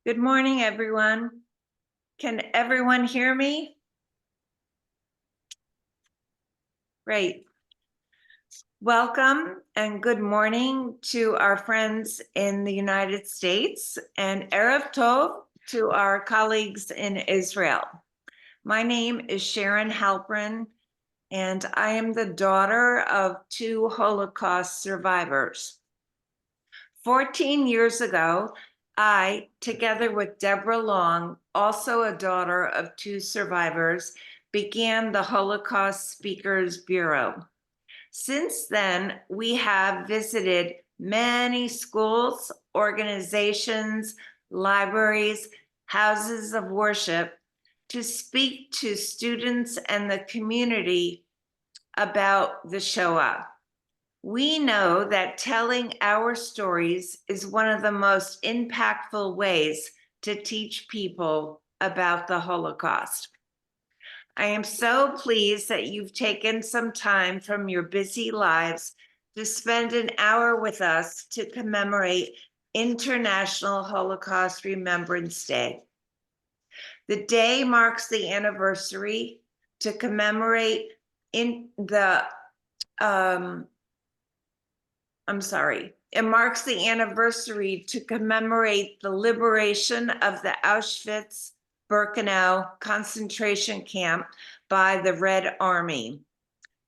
Good morning, everyone. Can everyone hear me? Great. Welcome and good morning to our friends in the United States and Erev Tov to our colleagues in Israel. My name is Sharon Halprin, and I am the daughter of two Holocaust survivors. 14 years ago, I, together with Deborah Long, also a daughter of two survivors, began the Holocaust Speakers Bureau. Since then, we have visited many schools, organizations, libraries, houses of worship to speak to students and the community about the Shoah. We know that telling our stories is one of the most impactful ways to teach people about the Holocaust. I am so pleased that you've taken some time from your busy lives to spend an hour with us to commemorate International Holocaust Remembrance Day. The day marks the anniversary to commemorate it marks the anniversary to commemorate the liberation of the Auschwitz-Birkenau concentration camp by the Red Army.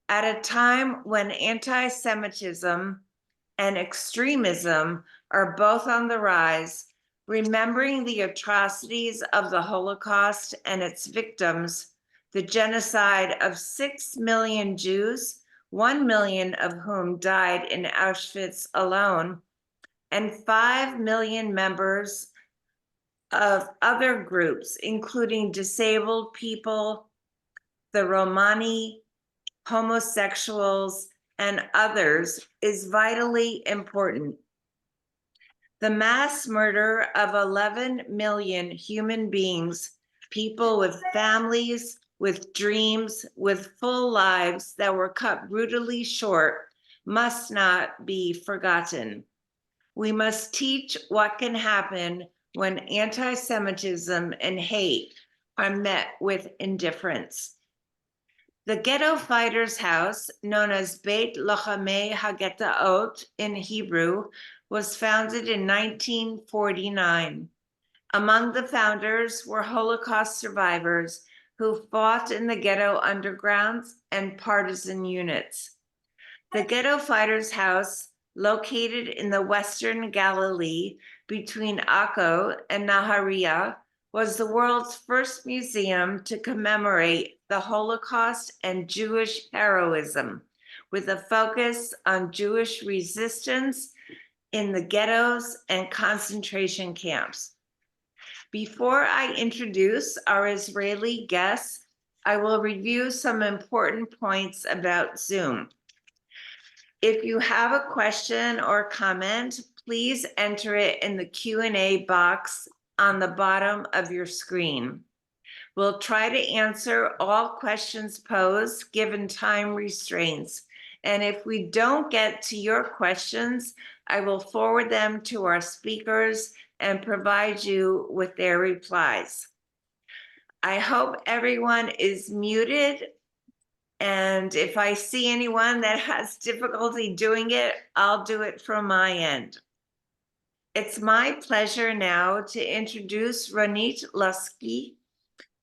At a time when anti-Semitism and extremism are both on the rise, remembering the atrocities of the Holocaust and its victims, the genocide of 6 million Jews, 1 million of whom died in Auschwitz alone, and 5 million members of other groups, including disabled people, the Romani, homosexuals, and others, is vitally important. The mass murder of 11 million human beings, people with families, with dreams, with full lives that were cut brutally short, must not be forgotten. We must teach what can happen when anti-Semitism and hate are met with indifference. The Ghetto Fighters House, known as Beit Lochamei HaGheta'ot in Hebrew, was founded in 1949. Among the founders were Holocaust survivors who fought in the ghetto undergrounds and partisan units. The Ghetto Fighters House, located in the Western Galilee between Akko and Nahariya, was the world's first museum to commemorate the Holocaust and Jewish heroism, with a focus on Jewish resistance in the ghettos and concentration camps. Before I introduce our Israeli guests, I will review some important points about Zoom. If you have a question or comment, please enter it in the Q&A box on the bottom of your screen. We'll try to answer all questions posed given time restraints. And if we don't get to your questions, I will forward them to our speakers and provide you with their replies. I hope everyone is muted. And if I see anyone that has difficulty doing it, I'll do it from my end. It's my pleasure now to introduce Ronit Lusky,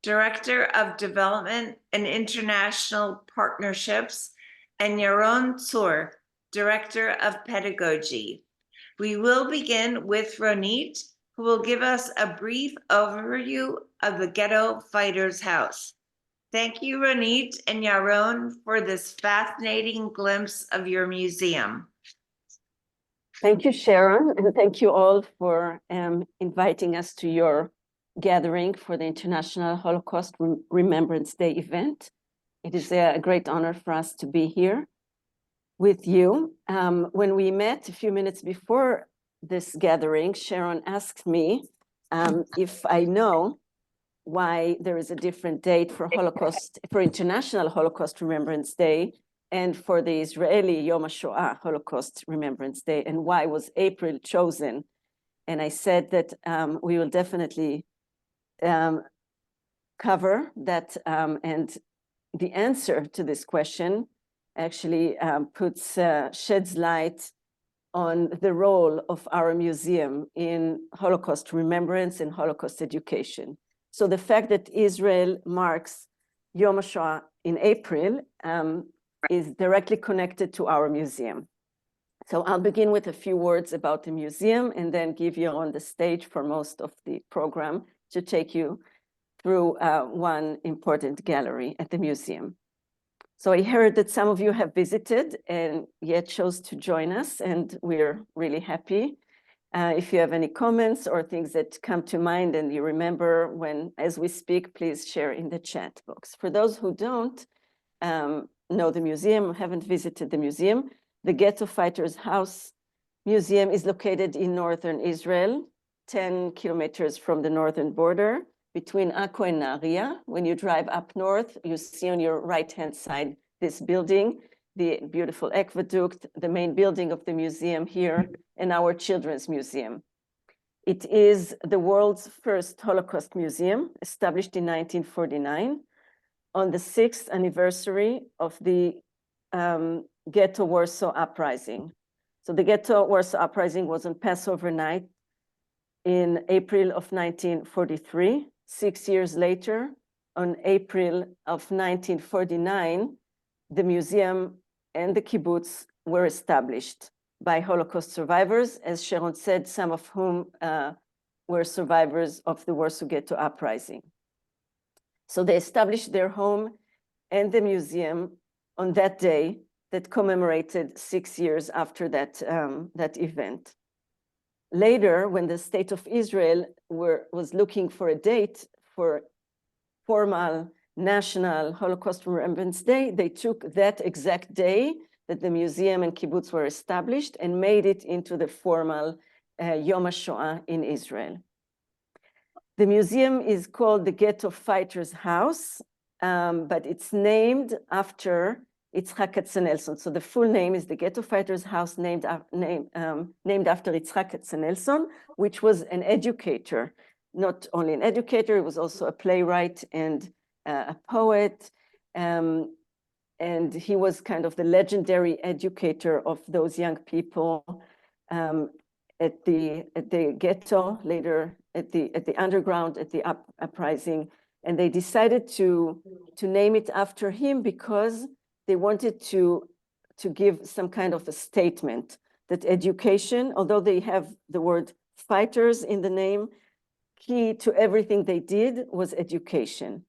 Director of Development and International Partnerships, and Yaron Tzur, Director of Pedagogy. We will begin with Ronit, who will give us a brief overview of the Ghetto Fighters House. Thank you, Ronit and Yaron, for this fascinating glimpse of your museum. Thank you, Sharon, and thank you all for inviting us to your gathering for the International Holocaust Remembrance Day event. It is a great honor for us to be here with you. When we met a few minutes before this gathering, Sharon asked me if I know why there is a different date for International Holocaust Remembrance Day and for the Israeli Yom HaShoah Holocaust Remembrance Day, and why was April chosen And I said that we will definitely cover that, and the answer to this question actually sheds light on the role of our museum in Holocaust remembrance and Holocaust education. So the fact that Israel marks Yom HaShoah in April is directly connected to our museum. So I'll begin with a few words about the museum and then give you on the stage for most of the program to take you through one important gallery at the museum. So I heard that some of you have visited and yet chose to join us, and we're really happy. If you have any comments or things that come to mind and you remember as we speak, please share in the chat box. For those who don't know the museum, haven't visited the museum, the Ghetto Fighters House Museum is located in northern Israel, 10 kilometers from the northern border, between Akko and Nahariya. When you drive up north, you see on your right-hand side this building, the beautiful aqueduct, the main building of the museum here, and our children's museum. It is the world's first Holocaust museum, established in 1949, on the 6th anniversary of the Ghetto Warsaw Uprising. So the Ghetto Warsaw Uprising was on Passover night in April of 1943. 6 years later, on April of 1949, the museum and the kibbutz were established by Holocaust survivors, as Sharon said, some of whom were survivors of the Warsaw Ghetto Uprising. So they established their home and the museum on that day that commemorated 6 years after that event. Later, when the state of Israel was looking for a date for formal National Holocaust Remembrance Day, they took that exact day that the museum and kibbutz were established and made it into the formal Yom HaShoah in Israel. The museum is called the Ghetto Fighters House, but it's named after Yitzhak Katzenelson. So the full name is the Ghetto Fighters House, named after Yitzhak Katzenelson, which was an educator. Not only an educator, he was also a playwright and a poet. And he was kind of the legendary educator of those young people at the ghetto, later at the underground, at the uprising. And they decided to name it after him because they wanted to give some kind of a statement that education, although they have the word fighters in the name, key to everything they did was education.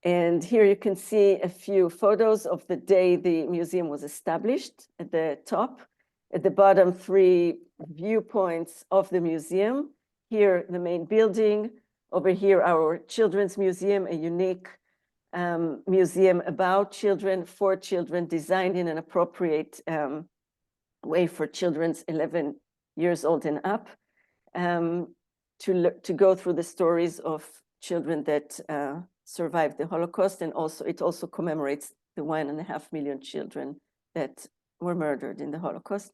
And here you can see a few photos of the day the museum was established at the top. At the bottom, 3 viewpoints of the museum. Here, the main building. Over here, our children's museum, a unique museum about children, for children, designed in an appropriate way for children's 11 years old and up, to go through the stories of children that survived the Holocaust, and it also commemorates the 1.5 million children that were murdered in the Holocaust.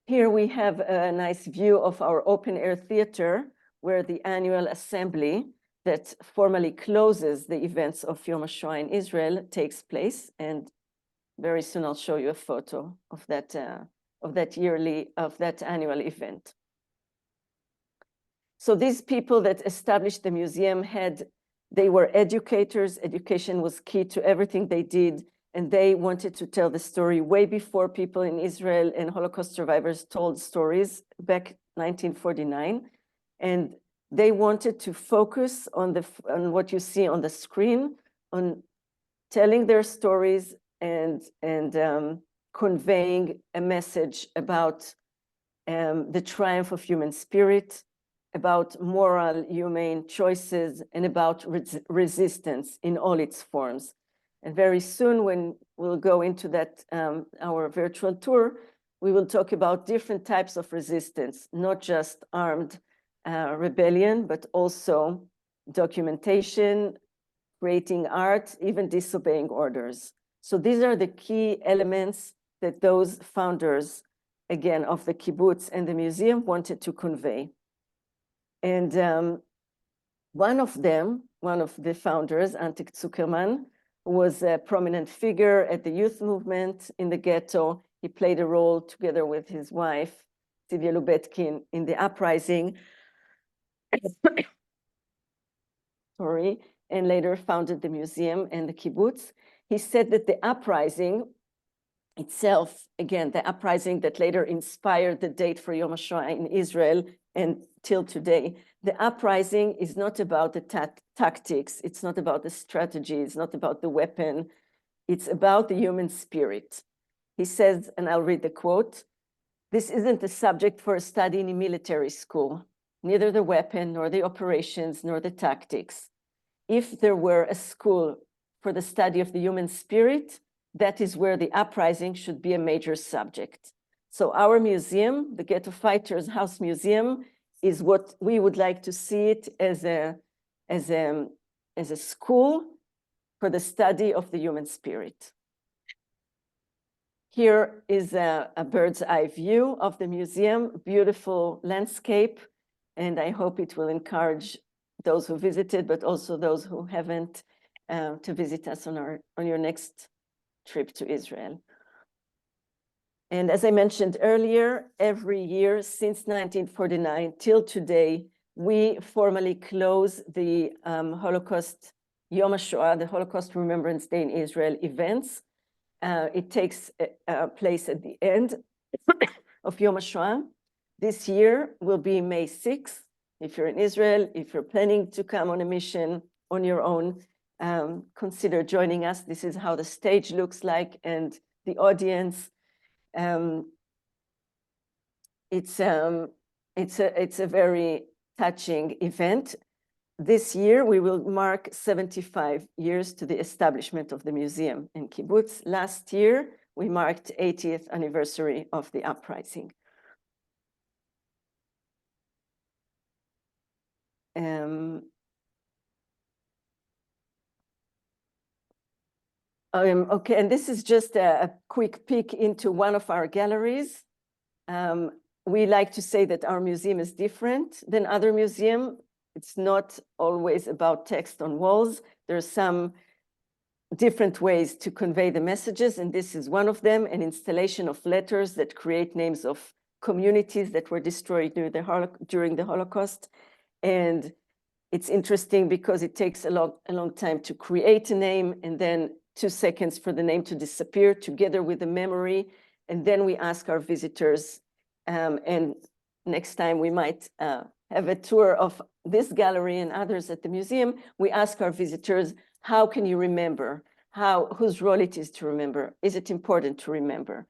Here we have a nice view of our open air theater, where the annual assembly that formally closes the events of Yom HaShoah in Israel takes place. And very soon I'll show you a photo of that annual event. So these people that established the museum they were educators. Education was key to everything they did. And they wanted to tell the story way before people in Israel and Holocaust survivors told stories back 1949. And they wanted to focus on what you see on the screen, on telling their stories and conveying a message about the triumph of human spirit, about moral, humane choices, and about resistance in all its forms. And very soon, when we'll go into that, our virtual tour, we will talk about different types of resistance, not just armed rebellion, but also documentation, creating art, even disobeying orders. So these are the key elements that those founders again, of the kibbutz and the museum wanted to convey. And one of the founders, Antek Zuckerman, was a prominent figure at the youth movement in the ghetto. He played a role together with his wife, Sylvia Lubetkin, in the uprising. Sorry, and later founded the museum and the kibbutz. He said that the uprising itself, again, the uprising that later inspired the date for Yom HaShoah in Israel and till today, the uprising is not about the tactics, it's not about the strategy, it's not about the weapon, it's about the human spirit. He says, and I'll read the quote, "This isn't a subject for a study in a military school, neither the weapon, nor the operations, nor the tactics. If there were a school for the study of the human spirit, that is where the uprising should be a major subject." So our museum, the Ghetto Fighters House Museum, is what we would like to see it as a school for the study of the human spirit. Here is a bird's eye view of the museum, beautiful landscape, and I hope it will encourage those who visited, but also those who haven't, to visit us on your next trip to Israel. And as I mentioned earlier, every year since 1949 till today, we formally close the Holocaust Yom HaShoah, the Holocaust Remembrance Day in Israel events. It takes place at the end of Yom HaShoah. This year will be May 6th. If you're in Israel, if you're planning to come on a mission on your own, consider joining us. This is how the stage looks like and the audience. It's a very touching event. This year, we will mark 75 years to the establishment of the museum in kibbutz. Last year, we marked 80th anniversary of the uprising. Okay, and this is just a quick peek into one of our galleries. We like to say that our museum is different than other museums. It's not always about text on walls. There are some different ways to convey the messages, and this is one of them, an installation of letters that create names of communities that were destroyed during the Holocaust. And it's interesting because it takes a long time to create a name, and then 2 seconds for the name to disappear together with the memory. And then we ask our visitors, and next time we might have a tour of this gallery and others at the museum, we ask our visitors, how can you remember? Whose role it is to remember? Is it important to remember?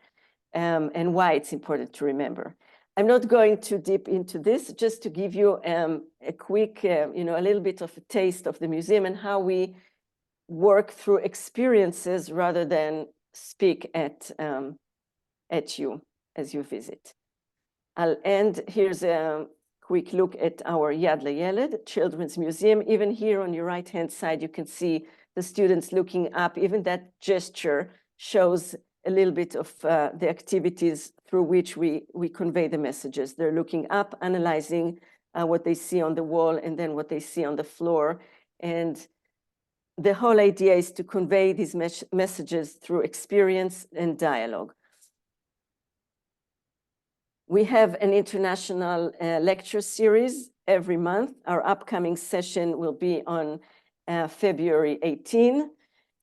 And why it's important to remember? I'm not going too deep into this, just to give you a quick, a little bit of a taste of the museum and how we work through experiences rather than speak at you as you visit. I'll end, here's a quick look at our Yad Layeled Children's Museum. Even here on your right-hand side, you can see the students looking up. Even that gesture shows a little bit of the activities through which we convey the messages. They're looking up, analyzing what they see on the wall and then what they see on the floor. And the whole idea is to convey these messages through experience and dialogue. We have an international lecture series every month. Our upcoming session will be on February 18.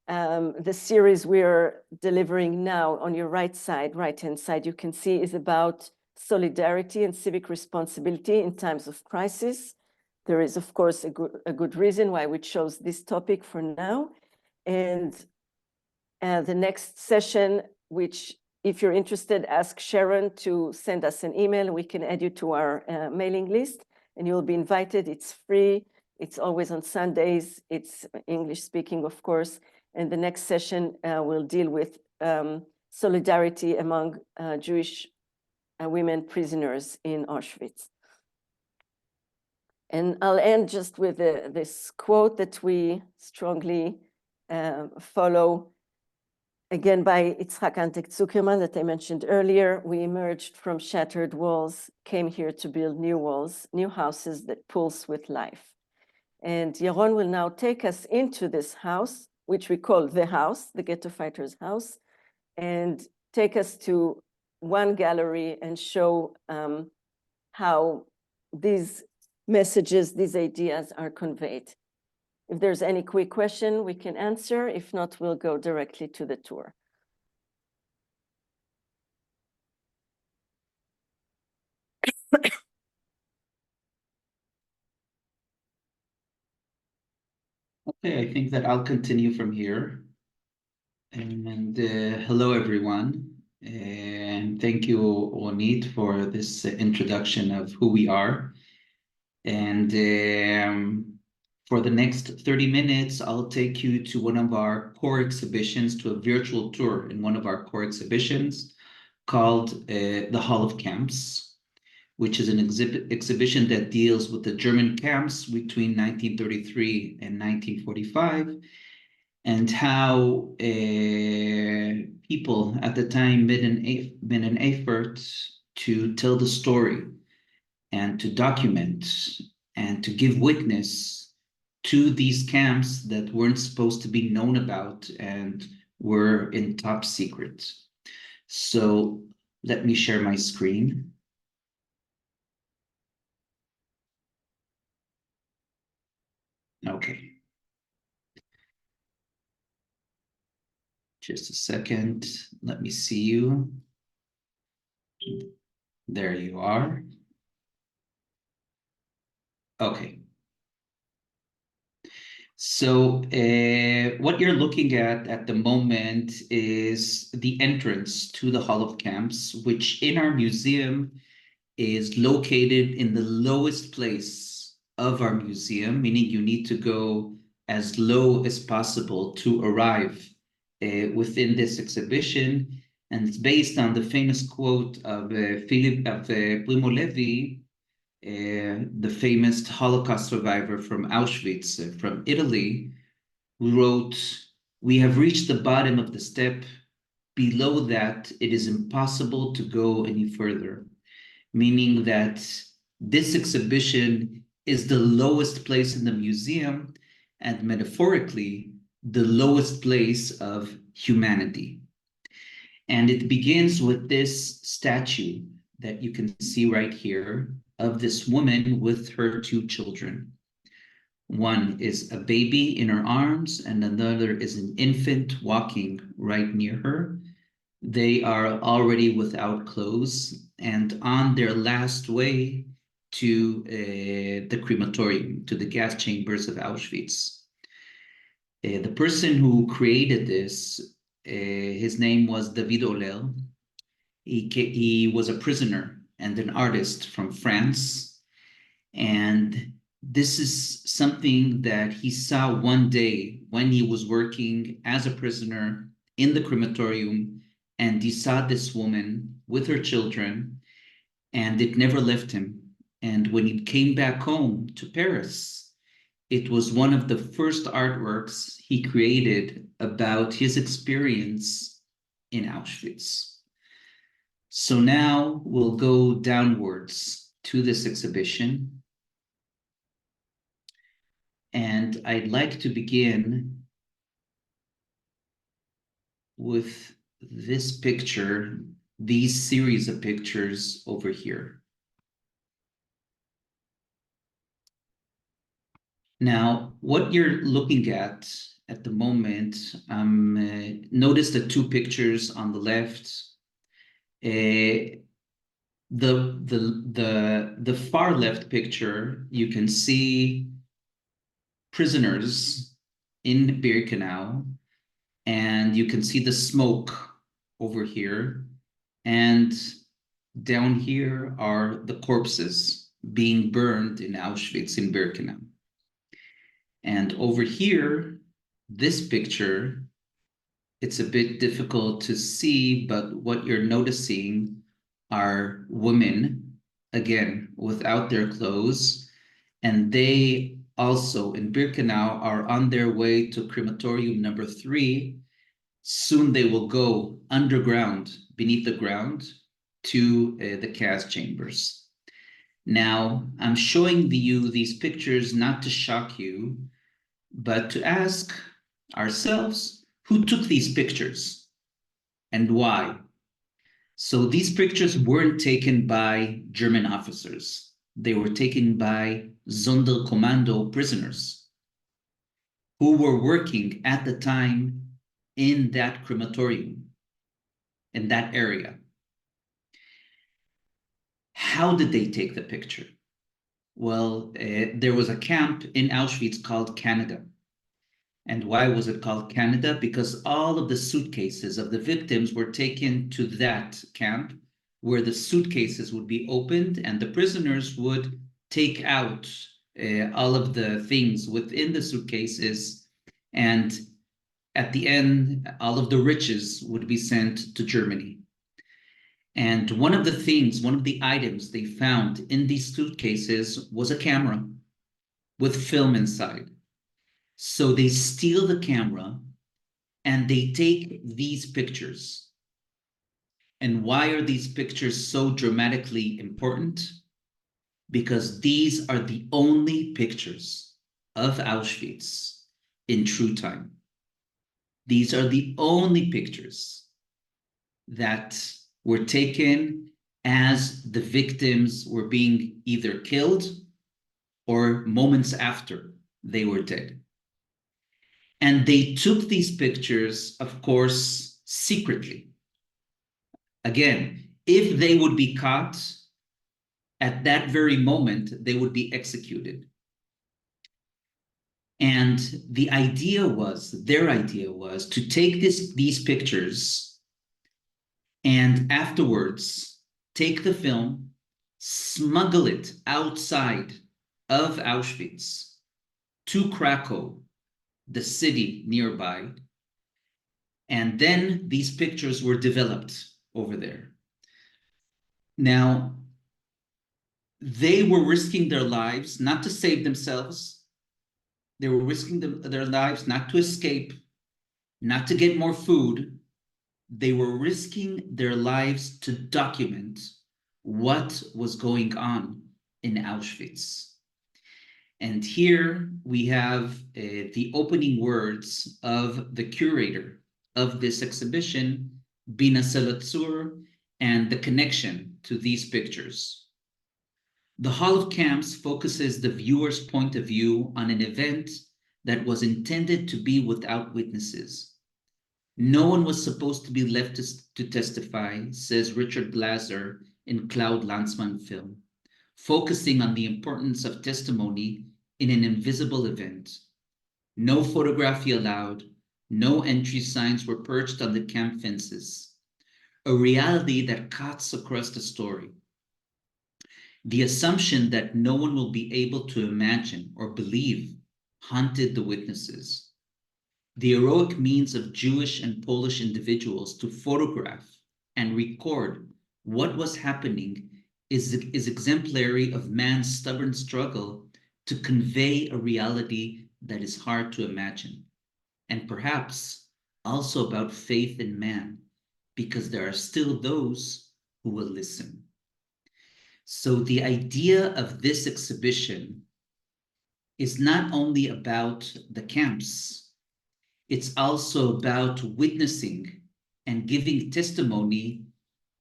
The series we're delivering now on your right-hand side, you can see is about solidarity and civic responsibility in times of crisis. There is, of course, a good reason why we chose this topic for now. And the next session, which if you're interested, ask Sharon to send us an email. We can add you to our mailing list and you'll be invited. It's free. It's always on Sundays. It's English speaking, of course. And the next session will deal with solidarity among Jewish women prisoners in Auschwitz. And I'll end just with this quote that we strongly follow. again, by Itzhak Antek Zuckerman that I mentioned earlier, we emerged from shattered walls, came here to build new walls, new houses that pulse with life. And Yaron will now take us into this house, which we call the house, the Ghetto Fighters House, and take us to one gallery and show how these messages, these ideas are conveyed. If there's any quick question, we can answer. If not, we'll go directly to the tour. Okay, I think that I'll continue from here. And hello, everyone. And thank you, Ronit, for this introduction of who we are. And for the next 30 minutes, I'll take you to one of our core exhibitions, to a virtual tour in one of our core exhibitions called The Hall of Camps, which is an exhibition that deals with the German camps between 1933 and 1945, and how people at the time made an effort to tell the story and to document and to give witness to these camps that weren't supposed to be known about and were in top secret. So let me share my screen. Okay. Just a second. Let me see you. There you are. Okay. So what you're looking at the moment is the entrance to the Hall of Camps, which in our museum is located in the lowest place of our museum, meaning you need to go as low as possible to arrive within this exhibition. And it's based on the famous quote of Primo Levi, the famous Holocaust survivor from Auschwitz, from Italy, who wrote, "We have reached the bottom of the step. Below that, it is impossible to go any further." Meaning that this exhibition is the lowest place in the museum, and metaphorically, the lowest place of humanity. And it begins with this statue that you can see right here of this woman with her two children. One is a baby in her arms, and another is an infant walking right near her. They are already without clothes and on their last way to the crematorium, to the gas chambers of Auschwitz. The person who created this, his name was David Oller. He was a prisoner and an artist from France. And this is something that he saw one day when he was working as a prisoner in the crematorium, and he saw this woman with her children, and it never left him. And when he came back home to Paris, it was one of the first artworks he created about his experience in Auschwitz. So now we'll go downwards to this exhibition. And I'd like to begin with this picture, these series of pictures over here. Now, what you're looking at the moment, notice the two pictures on the left. The far left picture, you can see prisoners in Birkenau, and you can see the smoke over here. And down here are the corpses being burned in Auschwitz in Birkenau. And over here, this picture, it's a bit difficult to see, but what you're noticing are women, again, without their clothes, and they also in Birkenau are on their way to crematorium number 3, Soon they will go underground, beneath the ground, to the gas chambers. Now, I'm showing you these pictures not to shock you, but to ask ourselves, who took these pictures and why? So these pictures weren't taken by German officers. They were taken by Sonderkommando prisoners who were working at the time in that crematorium, in that area. How did they take the picture? Well, there was a camp in Auschwitz called Canada. And why was it called Canada? Because all of the suitcases of the victims were taken to that camp where the suitcases would be opened and the prisoners would take out all of the things within the suitcases. And at the end, all of the riches would be sent to Germany. And one of the items they found in these suitcases was a camera with film inside. So they steal the camera and they take these pictures. And why are these pictures so dramatically important? Because these are the only pictures of Auschwitz in true time. These are the only pictures that were taken as the victims were being either killed or moments after they were dead. And they took these pictures, of course, secretly. Again, if they would be caught at that very moment, they would be executed. And their idea was to take these pictures and afterwards take the film, smuggle it outside of Auschwitz to Krakow, the city nearby. And then these pictures were developed over there. Now, they were risking their lives not to save themselves. They were risking their lives not to escape, not to get more food. They were risking their lives to document what was going on in Auschwitz. And here we have the opening words of the curator of this exhibition, Bina Selatzur, and the connection to these pictures. The Hall of Camps focuses the viewer's point of view on an event that was intended to be without witnesses. No one was supposed to be left to testify, says Richard Glaser in Cloud Lanzmann film, focusing on the importance of testimony in an invisible event. No photography allowed, no entry signs were perched on the camp fences, a reality that cuts across the story. The assumption that no one will be able to imagine or believe haunted the witnesses. The heroic means of Jewish and Polish individuals to photograph and record what was happening is exemplary of man's stubborn struggle to convey a reality that is hard to imagine, and perhaps also about faith in man, because there are still those who will listen. So the idea of this exhibition is not only about the camps, it's also about witnessing and giving testimony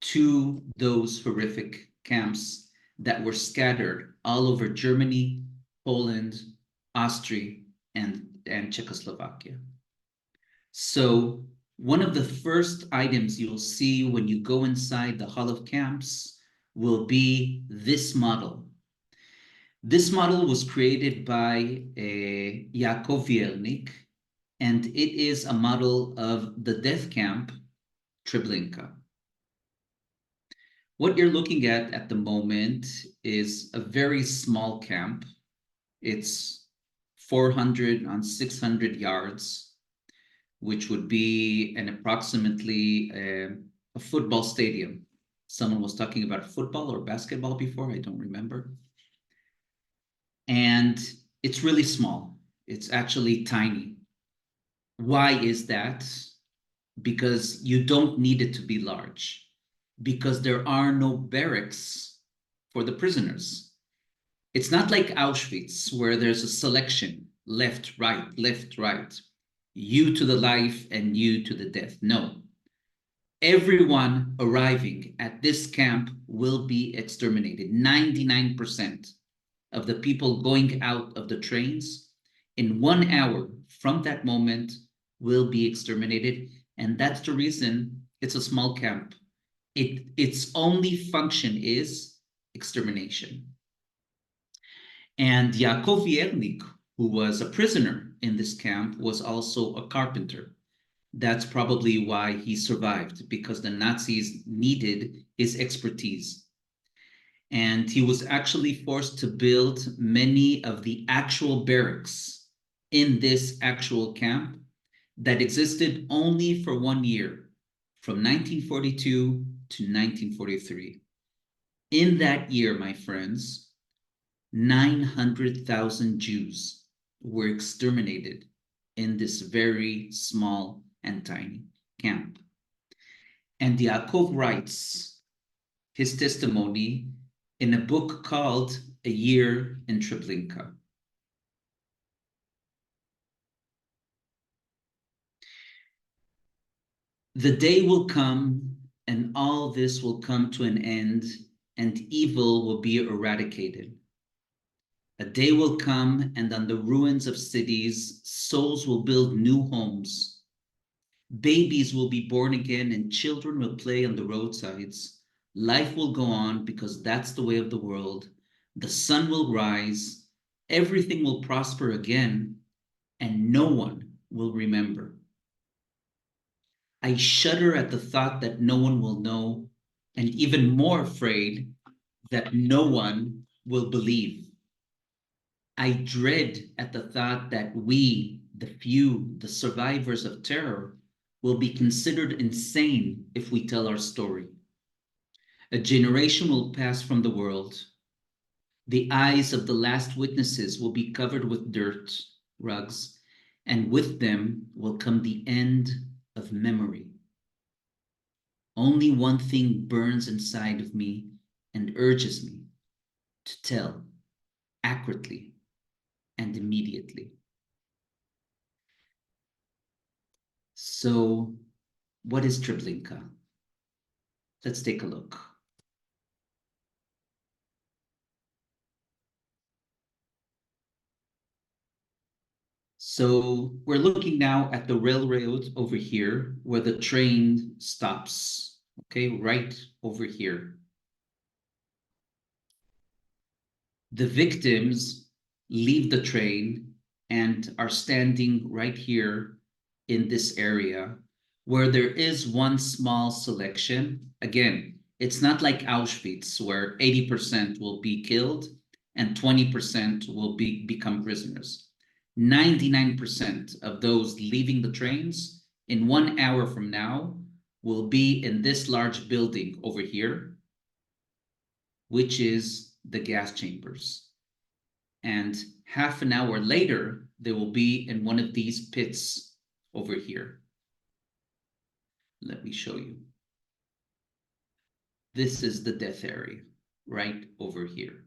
to those horrific camps that were scattered all over Germany, Poland, Austria, and Czechoslovakia. So one of the first items you'll see when you go inside the Hall of Camps will be this model. This model was created by Yakov Vielnik, and it is a model of the death camp Treblinka. What you're looking at the moment is a very small camp. It's 400 on 600 yards, which would be an approximately a football stadium. Someone was talking about football or basketball before, I don't remember. And it's really small. It's actually tiny. Why is that? because you don't need it to be large, because there are no barracks for the prisoners. It's not like Auschwitz, where there's a selection, left, right, you to the life and you to the death. No. Everyone arriving at this camp will be exterminated. 99% of the people going out of the trains in 1 hour from that moment will be exterminated. And that's the reason it's a small camp. Its only function is extermination. And Yaakov Yernik, who was a prisoner in this camp, was also a carpenter. That's probably why he survived, because the Nazis needed his expertise. And he was actually forced to build many of the actual barracks in this actual camp that existed only for 1 year, from 1942 to 1943. In that year, my friends, 900,000 Jews were exterminated in this very small and tiny camp. And Yaakov writes his testimony in a book called A Year in Treblinka. The day will come and all this will come to an end and evil will be eradicated. A day will come and on the ruins of cities, souls will build new homes. Babies will be born again and children will play on the roadsides. Life will go on because that's the way of the world. The sun will rise, everything will prosper again, and no one will remember. I shudder at the thought that no one will know, and even more afraid that no one will believe. I dread at the thought that we, the few, the survivors of terror, will be considered insane if we tell our story. A generation will pass from the world. The eyes of the last witnesses will be covered with dirt, rugs, and with them will come the end of memory. Only one thing burns inside of me and urges me to tell accurately and immediately. So, what is Treblinka? Let's take a look. So we're looking now at the railroad over here where the train stops, okay, right over here. The victims leave the train and are standing right here in this area where there is one small selection. Again, it's not like Auschwitz where 80% will be killed and 20% will become prisoners. 99% of those leaving the trains in 1 hour from now will be in this large building over here, which is the gas chambers. And half an hour later, they will be in one of these pits over here. Let me show you. This is the death area right over here.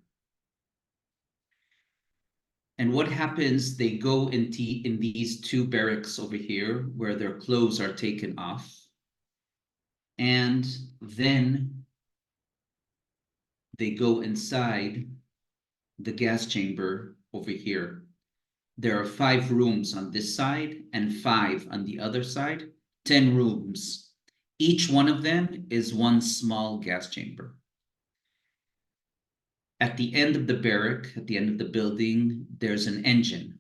And what happens, they go in these two barracks over here where their clothes are taken off. And then they go inside the gas chamber over here. There are 5 rooms on this side and 5 on the other side, 10 rooms. Each one of them is one small gas chamber. At the end of the barrack, at the end of the building, there's an engine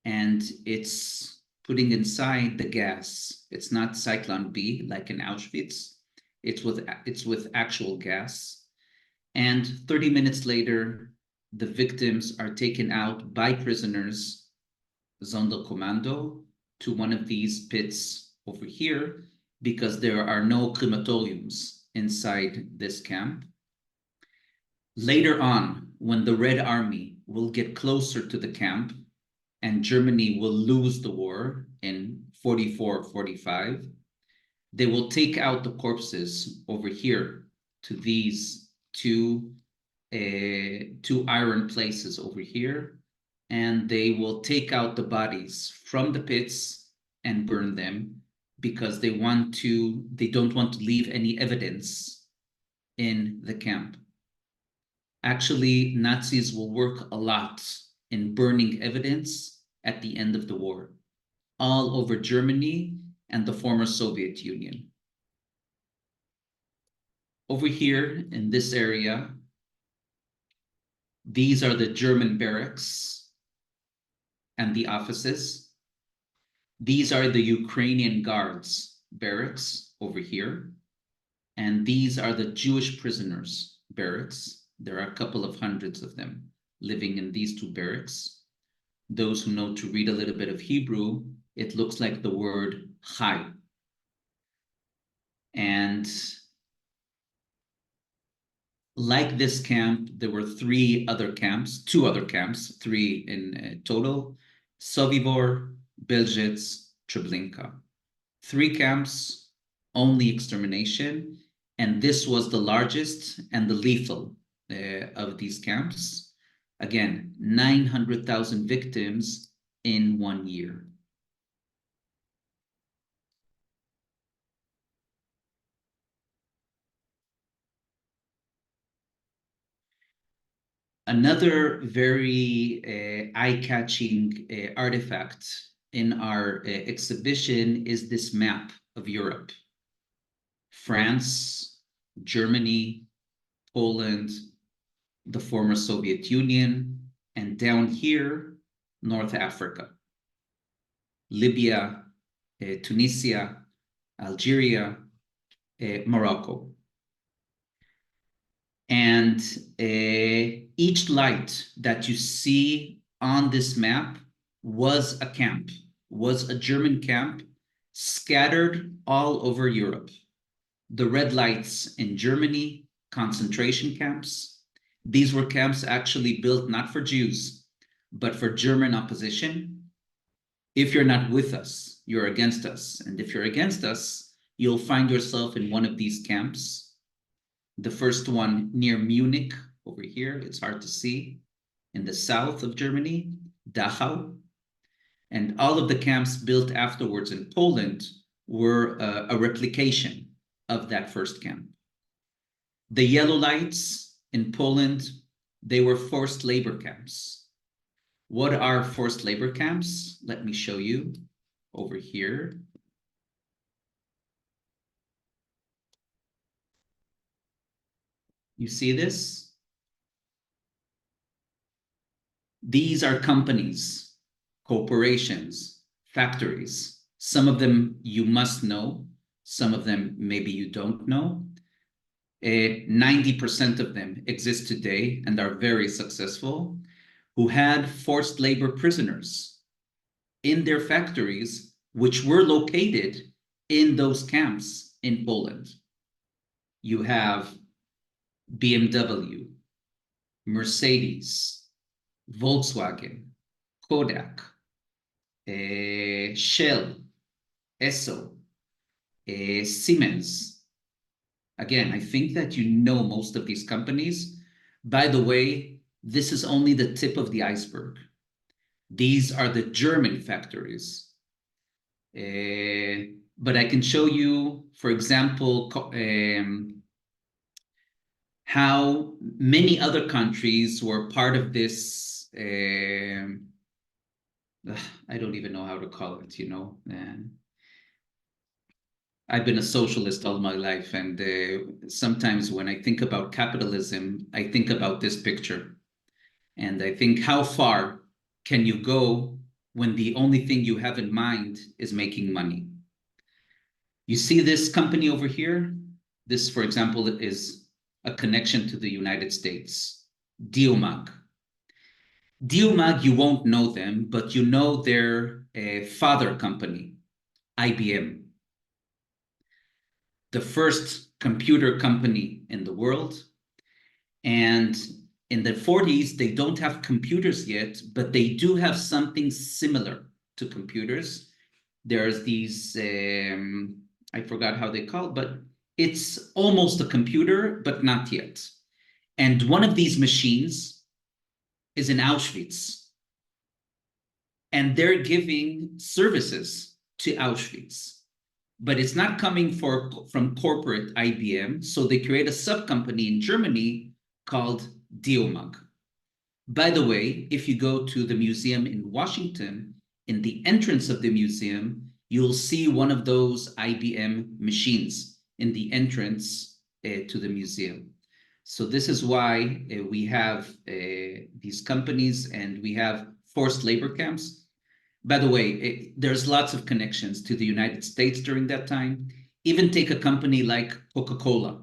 and it's putting inside the gas. It's not Cyclone B like in Auschwitz. It's with actual gas. And 30 minutes later, the victims are taken out by prisoners, Sonderkommando, to one of these pits over here because there are no crematoriums inside this camp. Later on, when the Red Army will get closer to the camp and Germany will lose the war in 44-45, They will take out the corpses over here to these two iron places over here, and they will take out the bodies from the pits and burn them because they don't want to leave any evidence in the camp. Actually, Nazis will work a lot in burning evidence at the end of the war, all over Germany and the former Soviet Union. Over here in this area, these are the German barracks and the offices. These are the Ukrainian guards barracks over here. And these are the Jewish prisoners barracks. There are a couple of hundreds of them living in these two barracks. Those who know to read a little bit of Hebrew, it looks like the word chai. And like this camp, there were two other camps, three in total: Sobibor, Belzec, Treblinka. 3 camps, only extermination. And this was the largest and the lethal of these camps. Again, 900,000 victims in 1 year. Another very eye-catching artifact in our exhibition is this map of Europe. France, Germany, Poland, the former Soviet Union, and down here, North Africa, Libya, Tunisia, Algeria, Morocco. And each light that you see on this map was a camp, was a German camp scattered all over Europe. The red lights in Germany, concentration camps. These were camps actually built not for Jews, but for German opposition. If you're not with us, you're against us. And if you're against us, you'll find yourself in one of these camps. The first one near Munich, over here, it's hard to see, in the south of Germany, Dachau. And all of the camps built afterwards in Poland were a replication of that first camp. The yellow lights in Poland, they were forced labor camps. What are forced labor camps? Let me show you over here. You see this? These are companies, corporations, factories. Some of them you must know. Some of them maybe you don't know. 90% of them exist today and are very successful, who had forced labor prisoners in their factories, which were located in those camps in Poland. You have BMW, Mercedes, Volkswagen, Kodak, Shell, Esso, Siemens. Again, I think that you know most of these companies. By the way, this is only the tip of the iceberg. These are the German factories. But I can show you, for example, how many other countries were part of this. I don't even know how to call it, you know. I've been a socialist all my life, and sometimes when I think about capitalism, I think about this picture. And I think, how far can you go when the only thing you have in mind is making money? You see this company over here? This, for example, is a connection to the United States, Diomag. Diomag, you won't know them, but you know their father company, IBM. The first computer company in the world. And in the 40s, they don't have computers yet, but they do have something similar to computers. There's these I forgot how they call it, but it's almost a computer, but not yet. And one of these machines is in Auschwitz. And they're giving services to Auschwitz. But it's not coming from corporate IBM. So they create a sub-company in Germany called Diomag. By the way, if you go to the museum in Washington, in the entrance of the museum, you'll see one of those IBM machines in the entrance to the museum. So this is why we have these companies and we have forced labor camps. By the way, there's lots of connections to the United States during that time. Even take a company like Coca-Cola.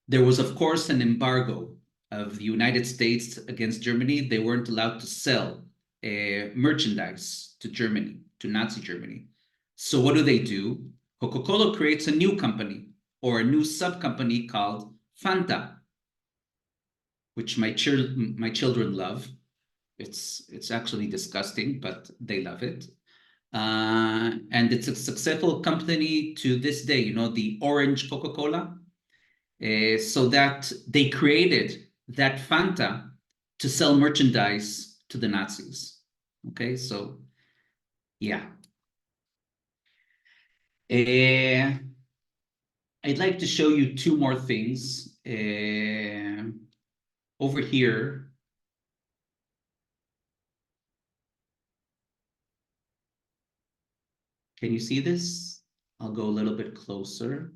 There was, of course, an embargo of the United States against Germany. They weren't allowed to sell merchandise to Germany, to Nazi Germany. So what do? Coca-Cola creates a new company or a new sub-company called Fanta, which my children love. It's actually disgusting, but they love it. And it's a successful company to this day, you know, the orange Coca-Cola. So that they created that Fanta to sell merchandise to the Nazis. Okay, so yeah. I'd like to show you two more things. Over here, can you see this? I'll go a little bit closer.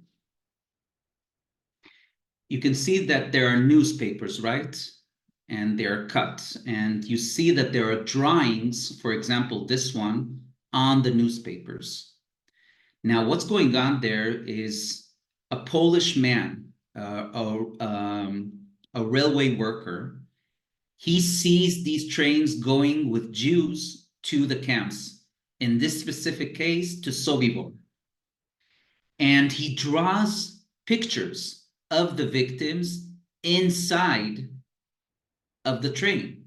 You can see that there are newspapers, right? And they're cut. And you see that there are drawings, for example, this one, on the newspapers. Now, what's going on there is a Polish man, a railway worker. He sees these trains going with Jews to the camps, in this specific case, to Sobibor. And he draws pictures of the victims inside of the train.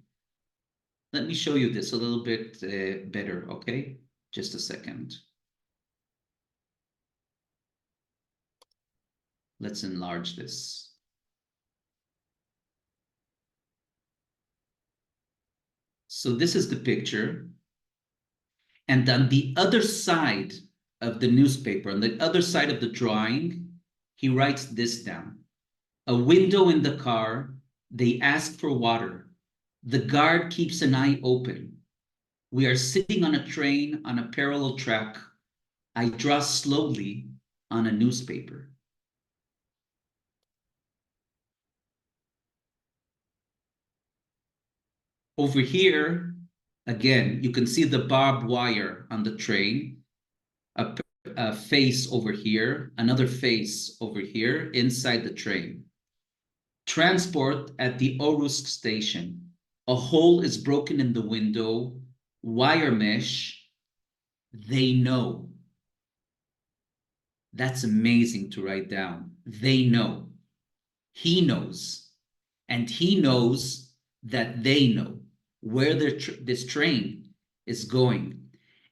Let me show you this a little bit better, okay? Just a second. Let's enlarge this. So this is the picture. And on the other side of the newspaper, on the other side of the drawing, he writes this down. A window in the car, they ask for water. The guard keeps an eye open. We are sitting on a train on a parallel track. I draw slowly on a newspaper. Over here, again, you can see the barbed wire on the train, a face over here, another face over here inside the train. Transport at the Orusk station. A hole is broken in the window, wire mesh. They know. That's amazing to write down. They know. He knows. And he knows that they know where this train is going.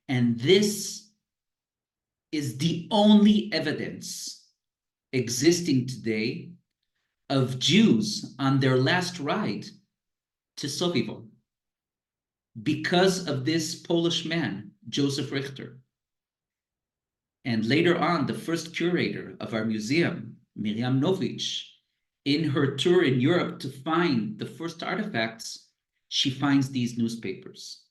And this is the only evidence existing today of Jews on their last ride to Sobibor because of this Polish man, Joseph Richter. And later on, the first curator of our museum, Miriam Novich, in her tour in Europe to find the first artifacts, she finds these newspapers.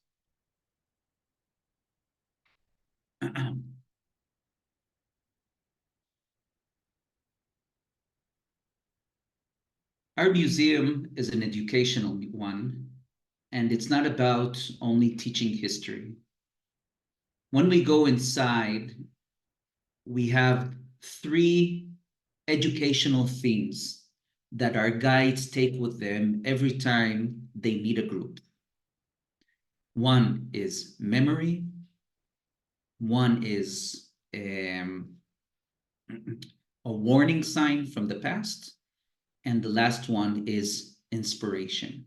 Our museum is an educational one, and it's not about only teaching history. When we go inside, we have 3 educational themes that our guides take with them every time they meet a group. One is memory. One is a warning sign from the past. And the last one is inspiration.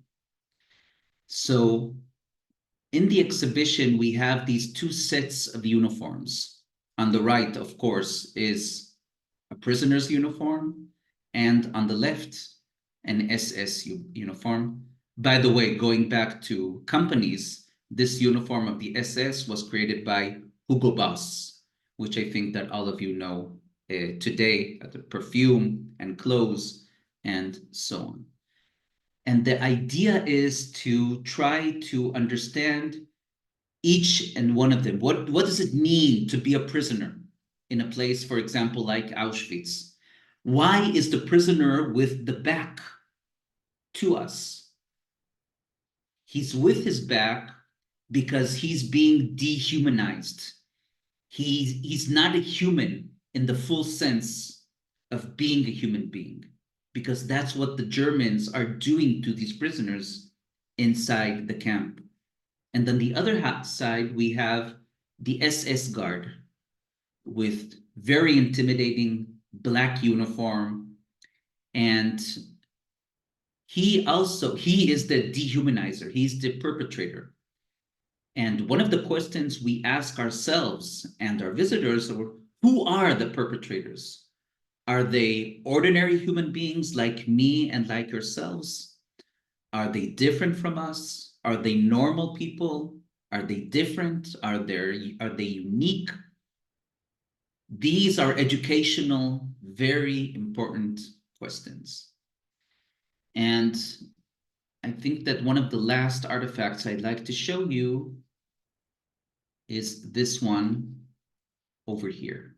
So in the exhibition, we have these 2 sets of uniforms. On the right, of course, is a prisoner's uniform, and on the left, an SS uniform. By the way, going back to companies, this uniform of the SS was created by Hugo Boss, which I think that all of you know today, the perfume and clothes and so on. And the idea is to try to understand each and one of them. What does it mean to be a prisoner in a place, for example, like Auschwitz? Why is the prisoner with the back to us? He's with his back because he's being dehumanized. He's not a human in the full sense of being a human being, because that's what the Germans are doing to these prisoners inside the camp. And then the other side, we have the SS guard with very intimidating black uniform. And he is the dehumanizer. He's the perpetrator. And one of the questions we ask ourselves and our visitors are, who are the perpetrators? Are they ordinary human beings like me and like yourselves? Are they different from us? Are they normal people? Are they different? Are they unique? These are educational, very important questions. And I think that one of the last artifacts I'd like to show you is this one over here.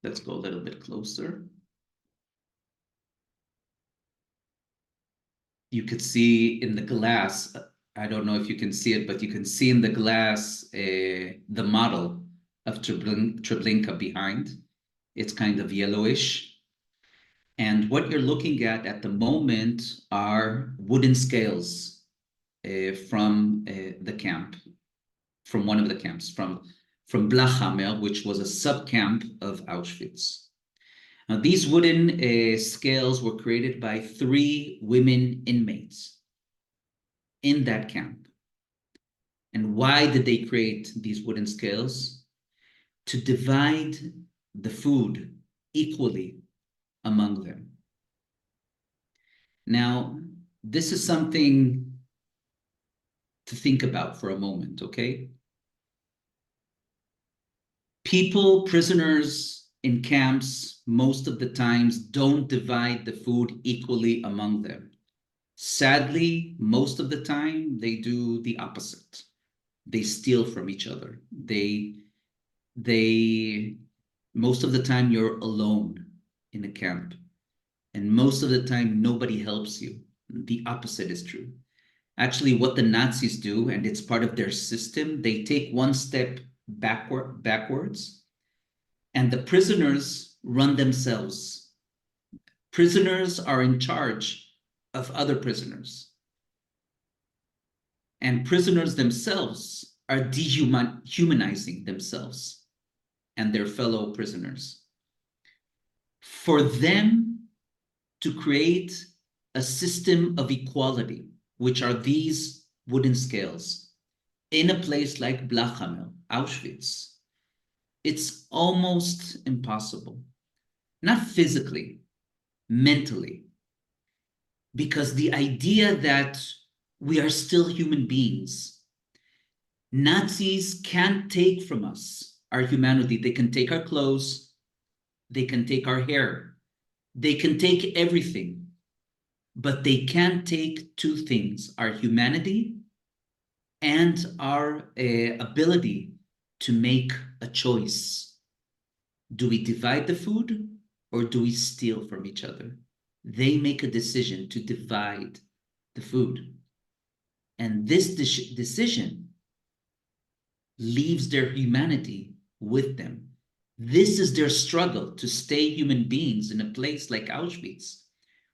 Let's go a little bit closer. You could see in the glass, I don't know if you can see it, but you can see in the glass the model of Treblinka behind. It's kind of yellowish. And what you're looking at the moment are wooden scales from the camp, from one of the camps, from Blachhammer, which was a sub-camp of Auschwitz. Now, these wooden scales were created by 3 women inmates in that camp. And why did they create these wooden scales? To divide the food equally among them. Now, this is something to think about for a moment, okay? People, prisoners in camps, most of the times don't divide the food equally among them. Sadly, most of the time, they do the opposite. They steal from each other. Most of the time, you're alone in a camp. And most of the time, nobody helps you. The opposite is true. Actually, what the Nazis do, and it's part of their system, they take one step backwards, and the prisoners run themselves. Prisoners are in charge of other prisoners. And prisoners themselves are dehumanizing themselves and their fellow prisoners. For them to create a system of equality, which are these wooden scales, in a place like Blachhammer, Auschwitz, it's almost impossible. Not physically, mentally. Because the idea that we are still human beings, Nazis can't take from us our humanity. They can take our clothes, they can take our hair, they can take everything, but they can't take 2 things, our humanity and our ability to make a choice. Do we divide the food or do we steal from each other? They make a decision to divide the food. And this decision leaves their humanity with them. This is their struggle to stay human beings in a place like Auschwitz,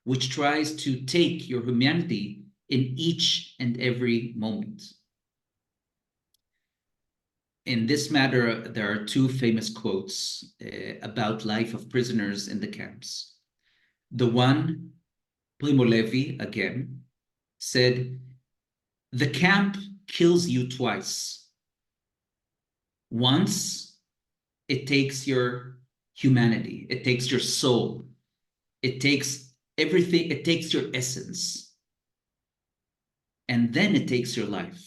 which tries to take your humanity in each and every moment. In this matter, there are 2 famous quotes about life of prisoners in the camps. The one, Primo Levi, again, said, "The camp kills you twice. Once, it takes your humanity, it takes your soul, it takes everything, it takes your essence, and then it takes your life.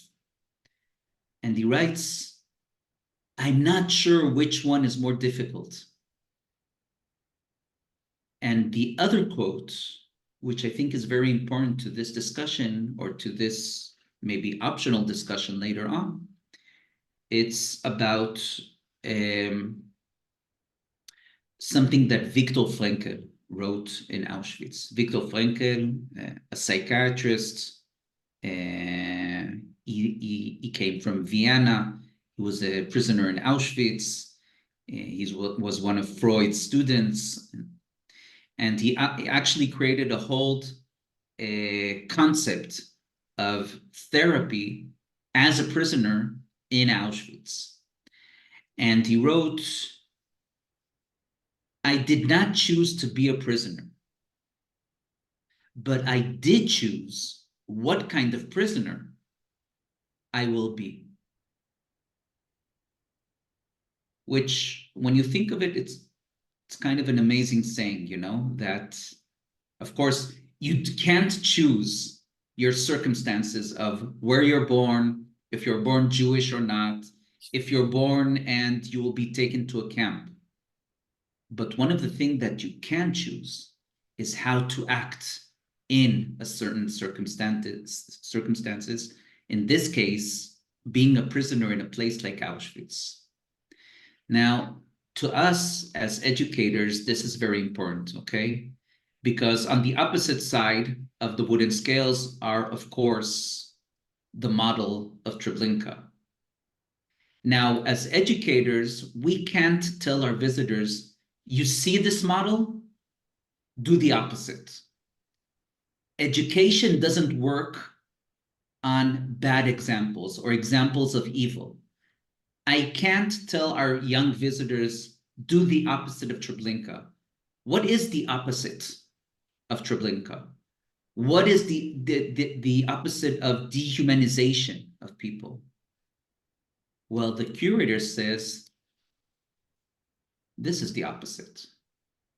And he writes, I'm not sure which one is more difficult. And the other quote, which I think is very important to this discussion, or to this maybe optional discussion later on, it's about something that Viktor Frankl wrote in Auschwitz. Viktor Frankl, a psychiatrist, he came from Vienna. He was a prisoner in Auschwitz. He was one of Freud's students. And he actually created a whole concept of therapy as a prisoner in Auschwitz. And he wrote, I did not choose to be a prisoner, but I did choose what kind of prisoner I will be. Which, when you think of it, it's kind of an amazing saying, you know, that, of course, you can't choose your circumstances of where you're born, if you're born Jewish or not, if you're born and you will be taken to a camp. But one of the things that you can choose is how to act in a certain circumstances. In this case, being a prisoner in a place like Auschwitz. Now, to us as educators, this is very important, okay? Because on the opposite side of the wooden scales are, of course, the model of Treblinka. Now, as educators, we can't tell our visitors, you see this model? Do the opposite. Education doesn't work on bad examples or examples of evil. I can't tell our young visitors, do the opposite of Treblinka. What is the opposite of Treblinka? What is the opposite of dehumanization of people? Well, the curator says, this is the opposite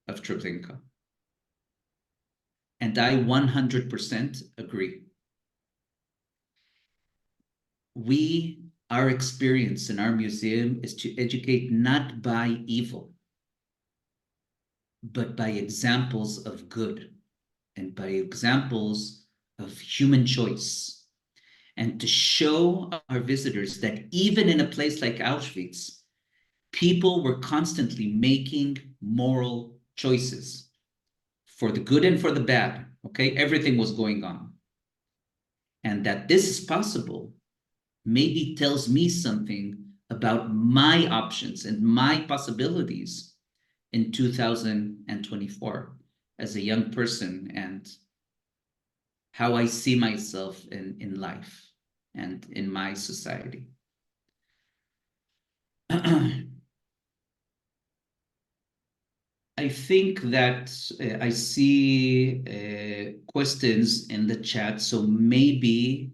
of Treblinka. And I 100% agree. Our experience in our museum is to educate not by evil, but by examples of good and by examples of human choice. And to show our visitors that even in a place like Auschwitz, people were constantly making moral choices for the good and for the bad, okay? Everything was going on. And that this is possible maybe tells me something about my options and my possibilities in 2024 as a young person, and how I see myself in life and in my society. I think that I see questions in the chat, so maybe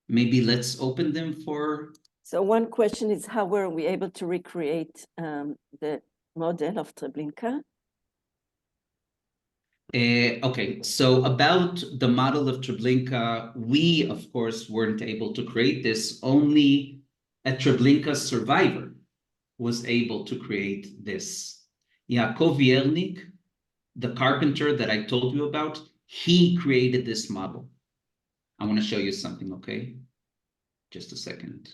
let's open them for. So one question is, how were we able to recreate the model of Treblinka? Okay, so about the model of Treblinka, we, of course, weren't able to create this. Only a Treblinka survivor was able to create this. Yaakov Yernik, the carpenter that I told you about, he created this model. I want to show you something, okay? Just a second.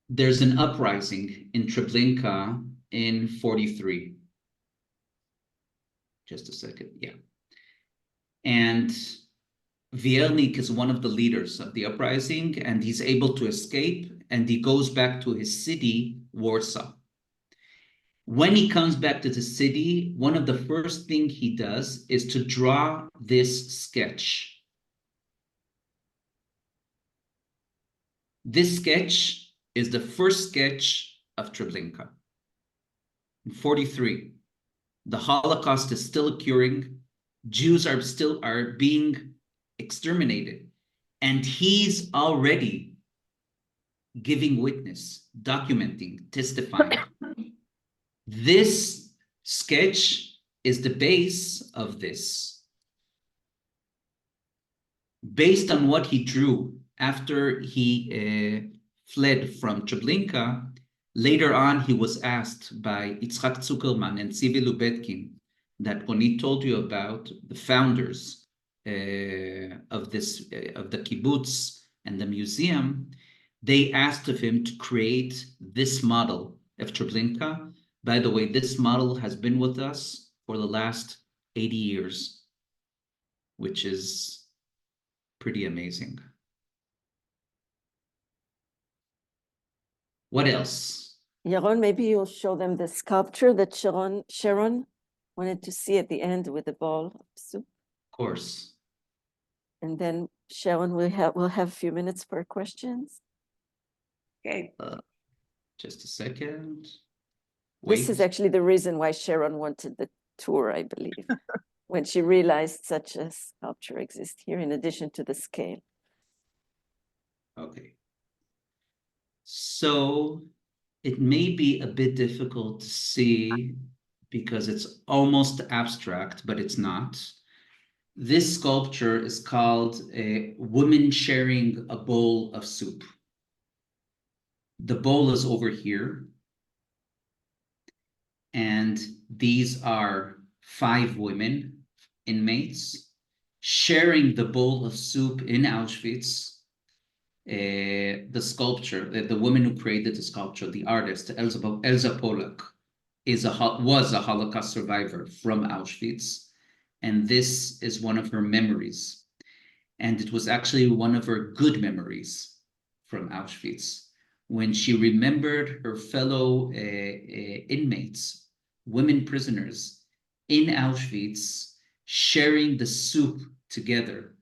There's an uprising in Treblinka in 43. Just a second, yeah. And Viernik is one of the leaders of the uprising, and he's able to escape, and he goes back to his city, Warsaw. When he comes back to the city, one of the first things he does is to draw this sketch. This sketch is the first sketch of Treblinka. In 43, the Holocaust is still occurring. Jews are being exterminated. And he's already giving witness, documenting, testifying. This sketch is the base of this. Based on what he drew after he fled from Treblinka, later on he was asked by Itzhak Zuckerman and Tzivi Lubetkin, that Ronit told you about, the founders of the kibbutz and the museum, they asked of him to create this model of Treblinka. By the way, this model has been with us for the last 80 years, which is pretty amazing. What else? Yaron, maybe you'll show them the sculpture that Sharon wanted to see at the end with the bowl of soup. Of course. And then Sharon, we'll have a few minutes for questions. Okay. Just a second. This is Wait. actually the reason why Sharon wanted the tour, I believe, when she realized such a sculpture exists here in addition to the scale. Okay. So it may be a bit difficult to see because it's almost abstract, but it's not. This sculpture is called a woman sharing a bowl of soup. The bowl is over here. And these are 5 women, inmates, sharing the bowl of soup in Auschwitz. The sculpture, the woman who created the sculpture, the artist, Elsa Polak, was a Holocaust survivor from Auschwitz. And this is one of her memories. And it was actually one of her good memories from Auschwitz, when she remembered her fellow inmates, women prisoners in Auschwitz, sharing the soup together.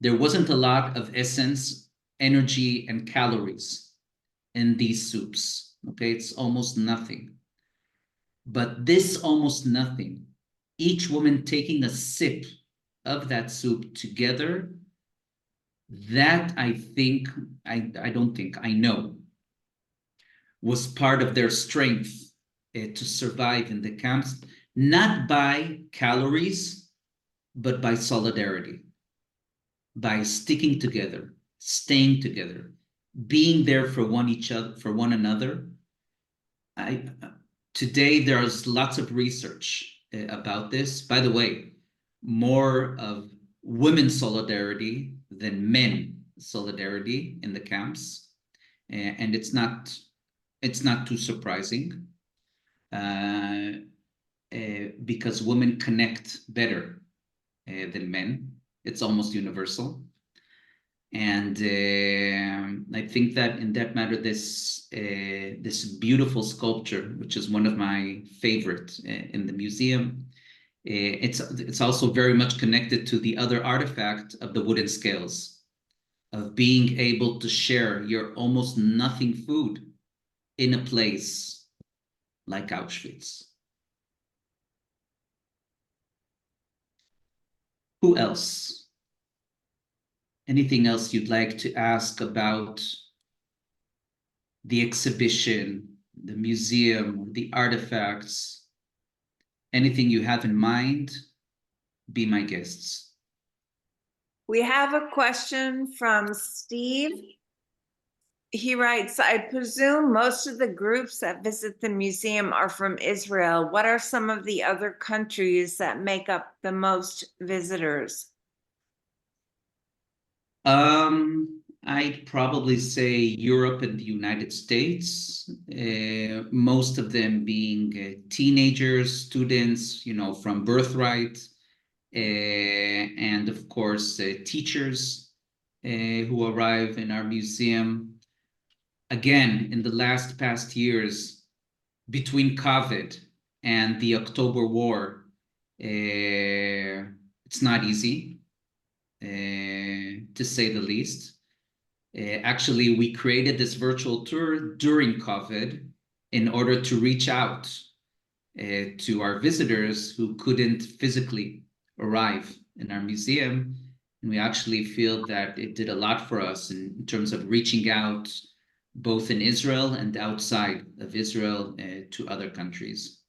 There wasn't a lot of essence, energy, and calories in these soups. Okay, it's almost nothing. But this almost nothing, each woman taking a sip of that soup together, that I know, was part of their strength to survive in the camps, not by calories, but by solidarity, by sticking together, staying together, being there for one another. Today, there's lots of research about this. By the way, more of women's solidarity than men solidarity in the camps, and it's not too surprising, because women connect better than men. It's almost universal. And I think that in that matter, this beautiful sculpture, which is one of my favorite in the museum, it's also very much connected to the other artifact of the wooden scales, of being able to share your almost nothing food in a place like Auschwitz. Who else? Anything else you'd like to ask about the exhibition, the museum, the artifacts? Anything you have in mind? Be my guests. We have a question from Steve. He writes, I presume most of the groups that visit the museum are from Israel. What are some of the other countries that make up the most visitors? I'd probably say Europe and the United States, most of them being teenagers, students, from Birthright, and of course, teachers who arrive in our museum. Again, in the past years, between COVID and the October War, it's not easy, to say the least. Actually, we created this virtual tour during COVID in order to reach out to our visitors who couldn't physically arrive in our museum. And we actually feel that it did a lot for us in terms of reaching out both in Israel and outside of Israel to other countries.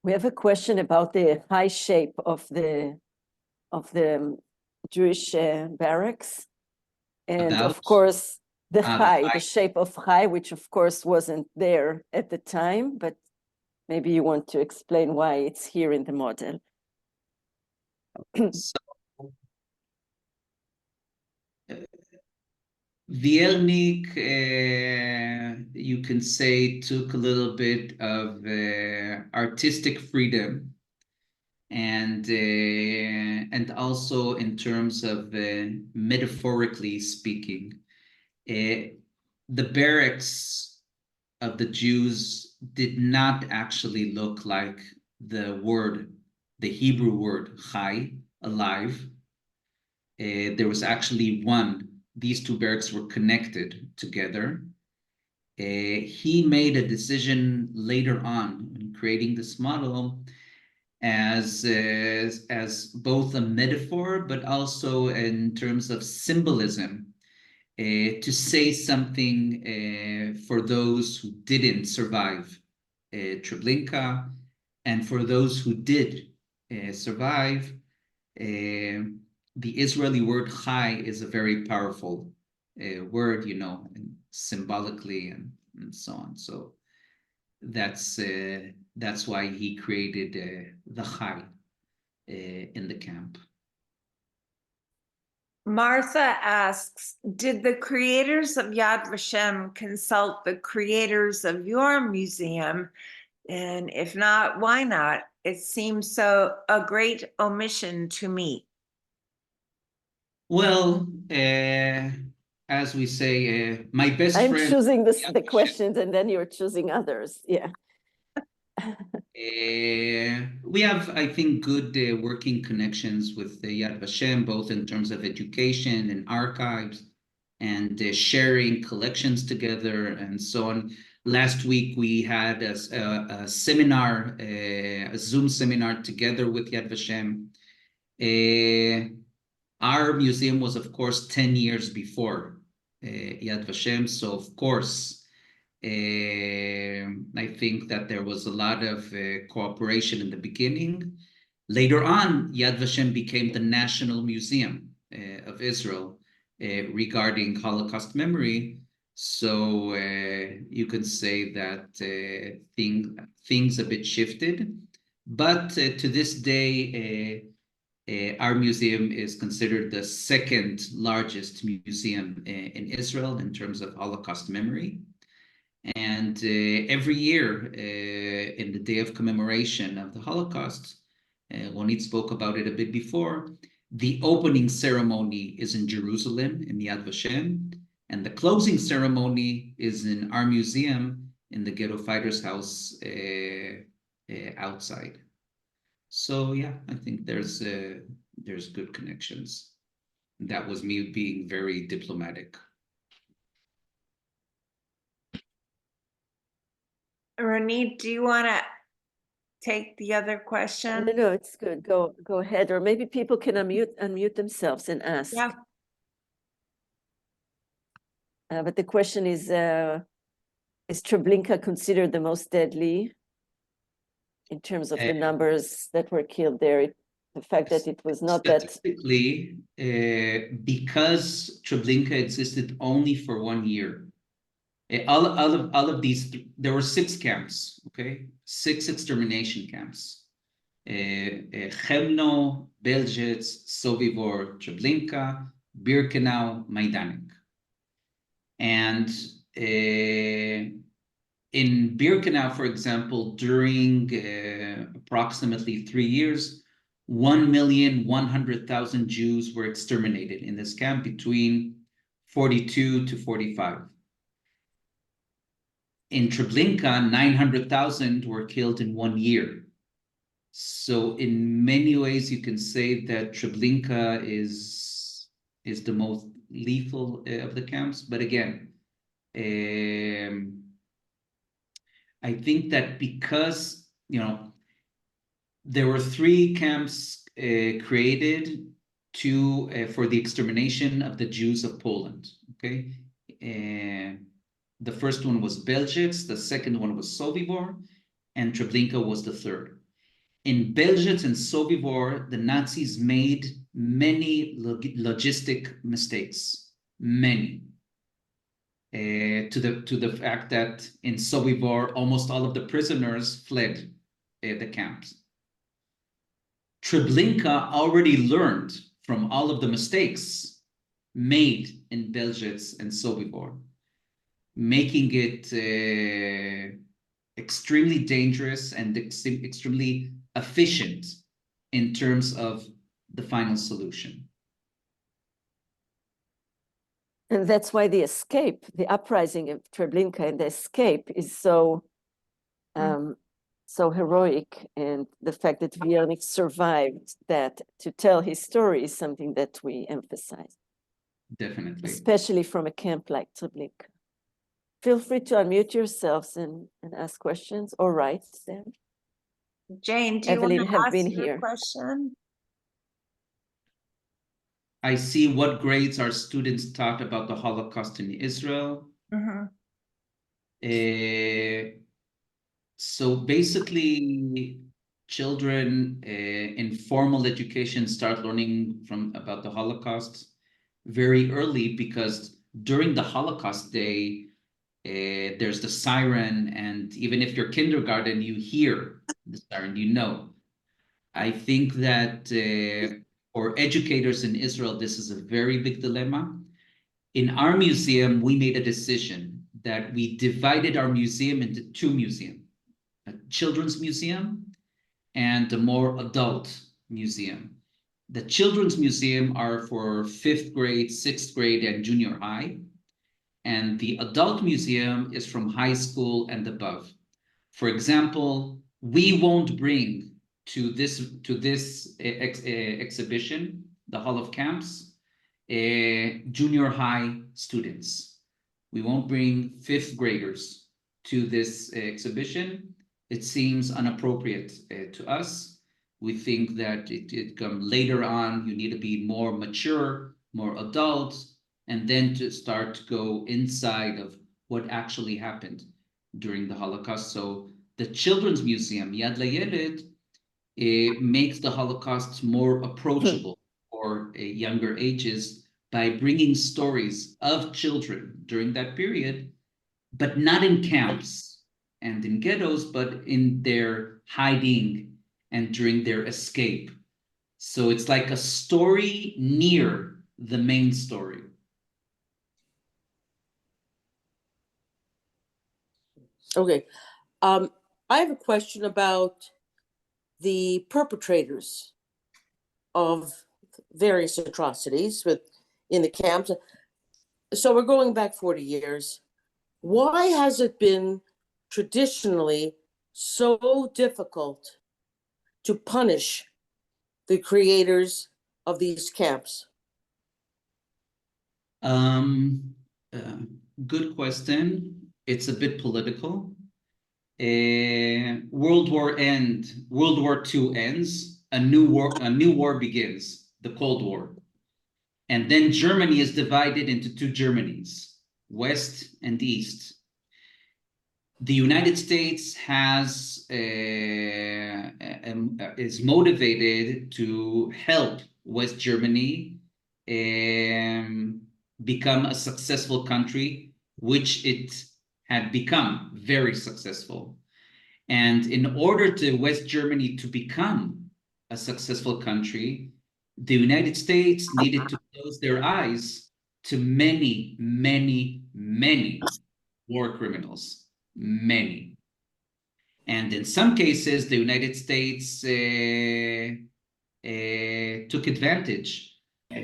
We have a question about the high shape of the Jewish barracks. And About of course, the the the shape of high, which of course wasn't there at the time, but maybe you want to explain why it's here in the model. So, Vielnik, you can say, took a little bit of artistic freedom, and also in terms of metaphorically speaking, the barracks of the Jews did not actually look like the Hebrew word chai, alive. There was actually one. These two barracks were connected together. He made a decision later on in creating this model as both a metaphor, but also in terms of symbolism, to say something for those who didn't survive Treblinka, and for those who did survive. The Israeli word chai is a very powerful word, and symbolically and so on. So that's why he created the chai in the camp. Martha asks, did the creators of Yad Vashem consult the creators of your museum? And if not, why not? It seems so a great omission to me. Well, as we say, my best I'm friend. choosing the questions and then you're choosing others. Yeah. We have, I think, good working connections with Yad Vashem, both in terms of education and archives and sharing collections together and so on. Last week, we had a seminar, a Zoom seminar together with Yad Vashem. Our museum was, of course, 10 years before Yad Vashem. So, of course, I think that there was a lot of cooperation in the beginning. Later on, Yad Vashem became the National Museum of Israel regarding Holocaust memory. So you could say that things a bit shifted. But to this day, our museum is considered the second largest museum in Israel in terms of Holocaust memory. And every year, in the day of commemoration of the Holocaust, Ronit spoke about it a bit before, the opening ceremony is in Jerusalem, in Yad Vashem, and the closing ceremony is in our museum in the Ghetto Fighters House outside. So yeah, I think there's good connections. That was me being very diplomatic. Ronit, do you want to take the other question? No, it's good. Go ahead. Or maybe people can unmute themselves and ask. Yeah. But the question is Treblinka considered the most deadly in terms of the numbers that were killed there? The fact that it was not that. Statistically, because Treblinka existed only for 1 year, all of these, there were 6 camps, okay? 6 extermination camps. Chemno, Belzec, Sobibor, Treblinka, Birkenau, Majdanek. And in Birkenau, for example, during approximately 3 years, 1,100,000 Jews were exterminated in this camp between 42 to 45. In Treblinka, 900,000 were killed in 1 year. So in many ways, you can say that Treblinka is the most lethal of the camps. But again, I think that because, there were 3 camps created for the extermination of the Jews of Poland, okay? The first one was Belzec, the second one was Sobibor, and Treblinka was the third. In Belzec and Sobibor, the Nazis made many logistic mistakes, many. To the fact that in Sobibor, almost all of the prisoners fled the camps. Treblinka already learned from all of the mistakes made in Belzec and Sobibor, making it extremely dangerous and extremely efficient in terms of the final solution. And that's why the escape, the uprising of Treblinka and the escape is so so heroic, and the fact that Wiernik survived that to tell his story is something that we emphasize. Definitely. Especially from a camp like Treblinka. Feel free to unmute yourselves and ask questions or write them. Jane, do you Evelyn want to have ask been your here. question? I see what grades our students taught about the Holocaust in Israel. So basically, children in formal education start learning about the Holocaust very early, because during the Holocaust day, there's the siren, and even if you're kindergarten, you hear the siren, you know. I think that for educators in Israel, this is a very big dilemma. In our museum, we made a decision that we divided our museum into two museums, a children's museum and a more adult museum. The children's museum are for 5th grade, 6th grade, and junior high. And the adult museum is from high school and above. For example, we won't bring to this exhibition, the Hall of Camps, junior high students. We won't bring 5th graders to this exhibition. It seems inappropriate to us. We think that it come later on, you need to be more mature, more adult, and then to start to go inside of what actually happened during the Holocaust. So the Children's Museum, Yad Layeled, makes the Holocaust more approachable for younger ages by bringing stories of children during that period, but not in camps and in ghettos, but in their hiding and during their escape. So it's like a story near the main story. Okay. I have a question about the perpetrators of various atrocities in the camps. So we're going back 40 years. Why has it been traditionally so difficult to punish the creators of these camps? Good question. It's a bit political. World War II ends, a new war begins, the Cold War. And then Germany is divided into two Germanys, West and East. The United States is motivated to help West Germany become a successful country, which it had become very successful. And in order to West Germany to become a successful country, the United States needed to close their eyes to many, many, many war criminals, many. And in some cases, the United States took advantage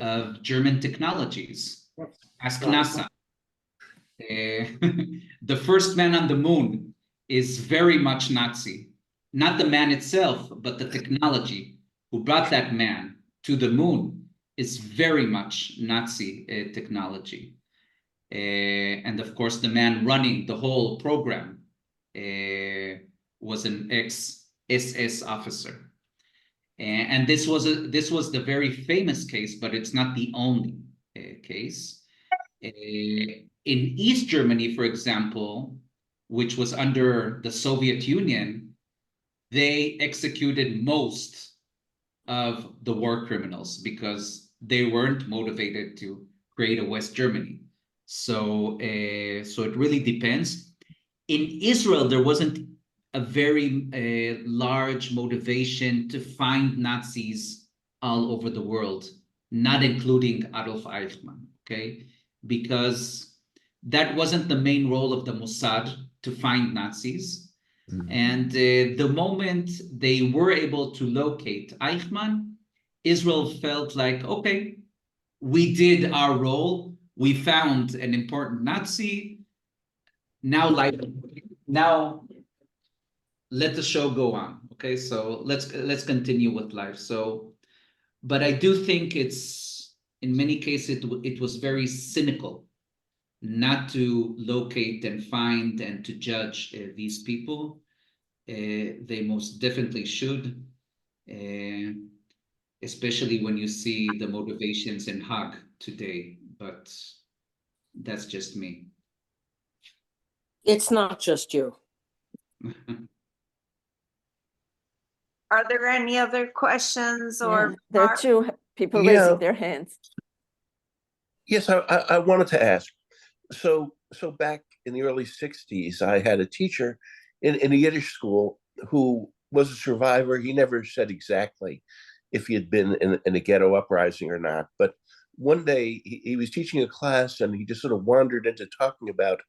of German technologies. Ask NASA. The first man on the moon is very much Nazi. Not the man itself, but the technology who brought that man to the moon is very much Nazi technology. And of course, the man running the whole program was an ex-SS officer. And this was the very famous case, but it's not the only case. in East Germany, for example, which was under the Soviet Union, they executed most of the war criminals because they weren't motivated to create a West Germany. So, so it really depends. In Israel, there wasn't a very large motivation to find Nazis all over the world, not including Adolf Eichmann, okay? Because that wasn't the main role of the Mossad to find Nazis. And the moment they were able to locate Eichmann, Israel felt like, okay, we did our role. We found an important Nazi. Now, now let the show go on. Okay, so let's continue with life. So, but I do think it's in many cases it was very cynical not to locate and find and to judge these people. They most definitely should, especially when you see the motivations in Hague today. But that's just me. It's not just you. Are there any other questions Yeah, or there are remarks? two people Yeah. raising their hands. Yes, I wanted to ask. So back in the early 60s, I had a teacher in a Yiddish school who was a survivor. He never said exactly if he had been in a ghetto uprising or not. But one day he was teaching a class and he just sort of wandered into talking about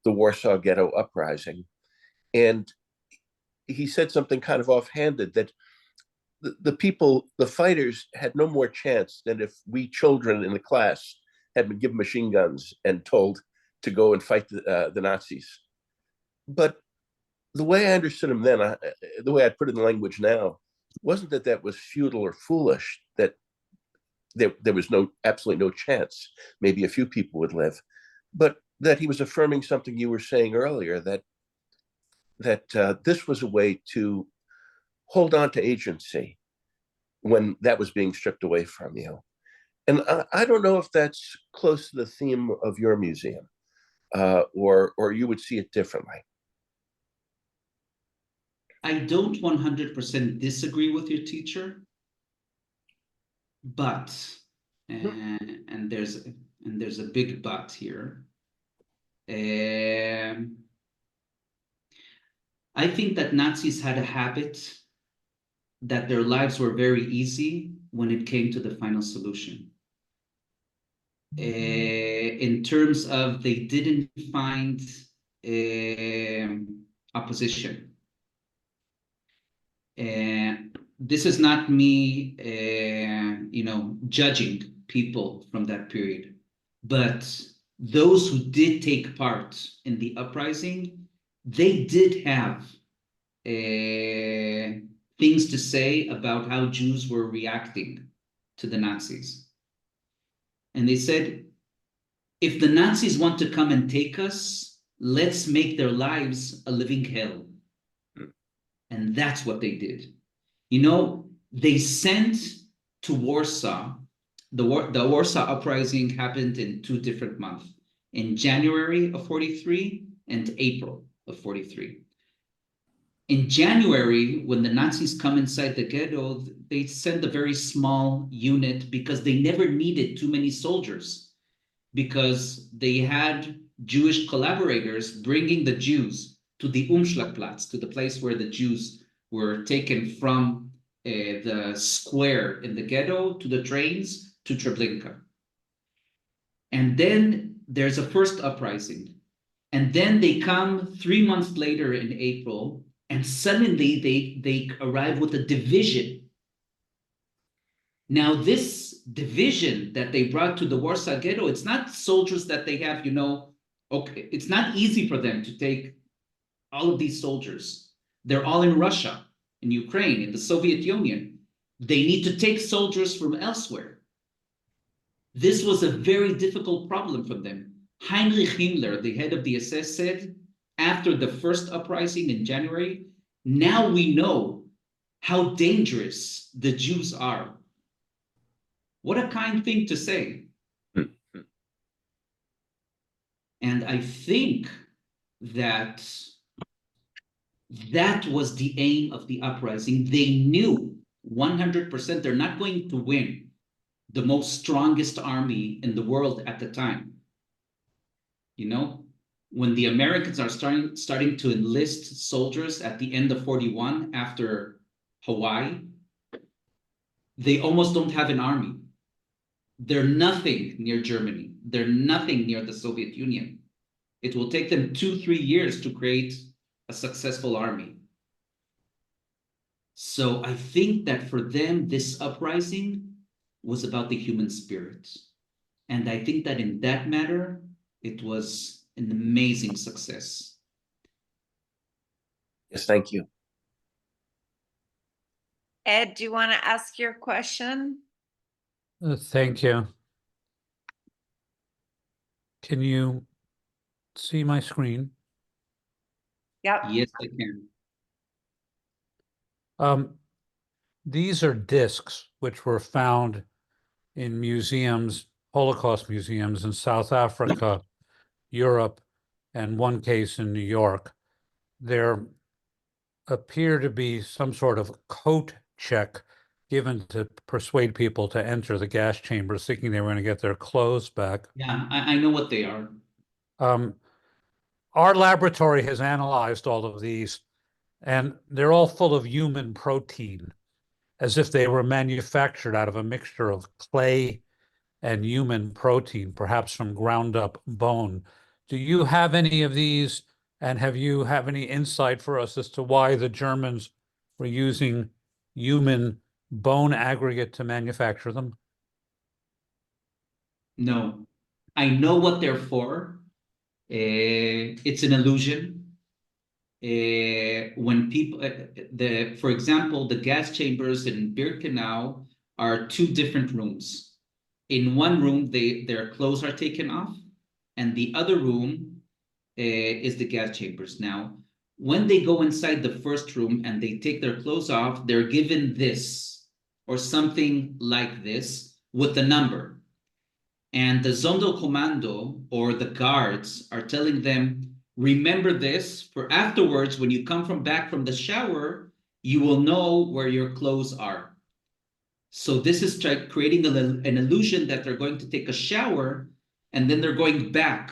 the Warsaw Ghetto uprising. And he said something kind of offhanded that the people, the fighters, had no more chance than if we children in the class had been given machine guns and told to go and fight the Nazis. But the way I understood him then, the way I put it in language now, wasn't that that was futile or foolish, that there was absolutely no chance, maybe a few people would live, but that he was affirming something you were saying earlier, that this was a way to hold on to agency when that was being stripped away from you. And I don't know if that's close to the theme of your museum, or you would see it differently. I don't 100% disagree with your teacher, but and there's a big but here. I think that Nazis had a habit that their lives were very easy when it came to the final solution. In terms of they didn't find opposition. And this is not me, judging people from that period, but those who did take part in the uprising, they did have things to say about how Jews were reacting to the Nazis. And they said, if the Nazis want to come and take us, let's make their lives a living hell. And that's what they did. They sent to Warsaw, the Warsaw Uprising happened in 2 different months, in January of 43 and April of 43. In January, when the Nazis come inside the ghetto, they send a very small unit because they never needed too many soldiers, because they had Jewish collaborators bringing the Jews to the Umschlagplatz, to the place where the Jews were taken from the square in the ghetto to the trains to Treblinka. And then there's a first uprising. And then they come 3 months later in April, and suddenly they arrive with a division. Now, this division that they brought to the Warsaw Ghetto, it's not soldiers that they have, okay, it's not easy for them to take all of these soldiers. They're all in Russia, in Ukraine, in the Soviet Union. They need to take soldiers from elsewhere. This was a very difficult problem for them. Heinrich Himmler, the head of the SS, said, after the first uprising in January, now we know how dangerous the Jews are. What a kind thing to say. And I think that that was the aim of the uprising. They knew 100% they're not going to win the most strongest army in the world at the time. You know, when the Americans are starting to enlist soldiers at the end of 41 after Hawaii, they almost don't have an army. They're nothing near Germany. They're nothing near the Soviet Union. It will take them 2-3 years to create a successful army. So I think that for them, this uprising was about the human spirit. And I think that in that matter, it was an amazing success. Yes, thank you. Ed, do you want to ask your question? Thank you. Can you see my screen? Yep. Yes, I can. These are discs which were found in museums, Holocaust museums in South Africa, Europe, and one case in New York. There appear to be some sort of coat check given to persuade people to enter the gas chambers, thinking they were going to get their clothes back. Yeah, I know what they are. Our laboratory has analyzed all of these, and they're all full of human protein, as if they were manufactured out of a mixture of clay and human protein, perhaps from ground up bone. Do you have any of these? And have you have any insight for us as to why the Germans were using human bone aggregate to manufacture them? No, I know what they're for. It's an illusion. When people, for example, the gas chambers in Birkenau are 2 different rooms. In one room, their clothes are taken off, and the other room is the gas chambers. Now, when they go inside the first room and they take their clothes off, they're given this or something like this with the number. And the Sonderkommando or the guards are telling them, remember this for afterwards, when you come back from the shower, you will know where your clothes are. So this is creating an illusion that they're going to take a shower and then they're going back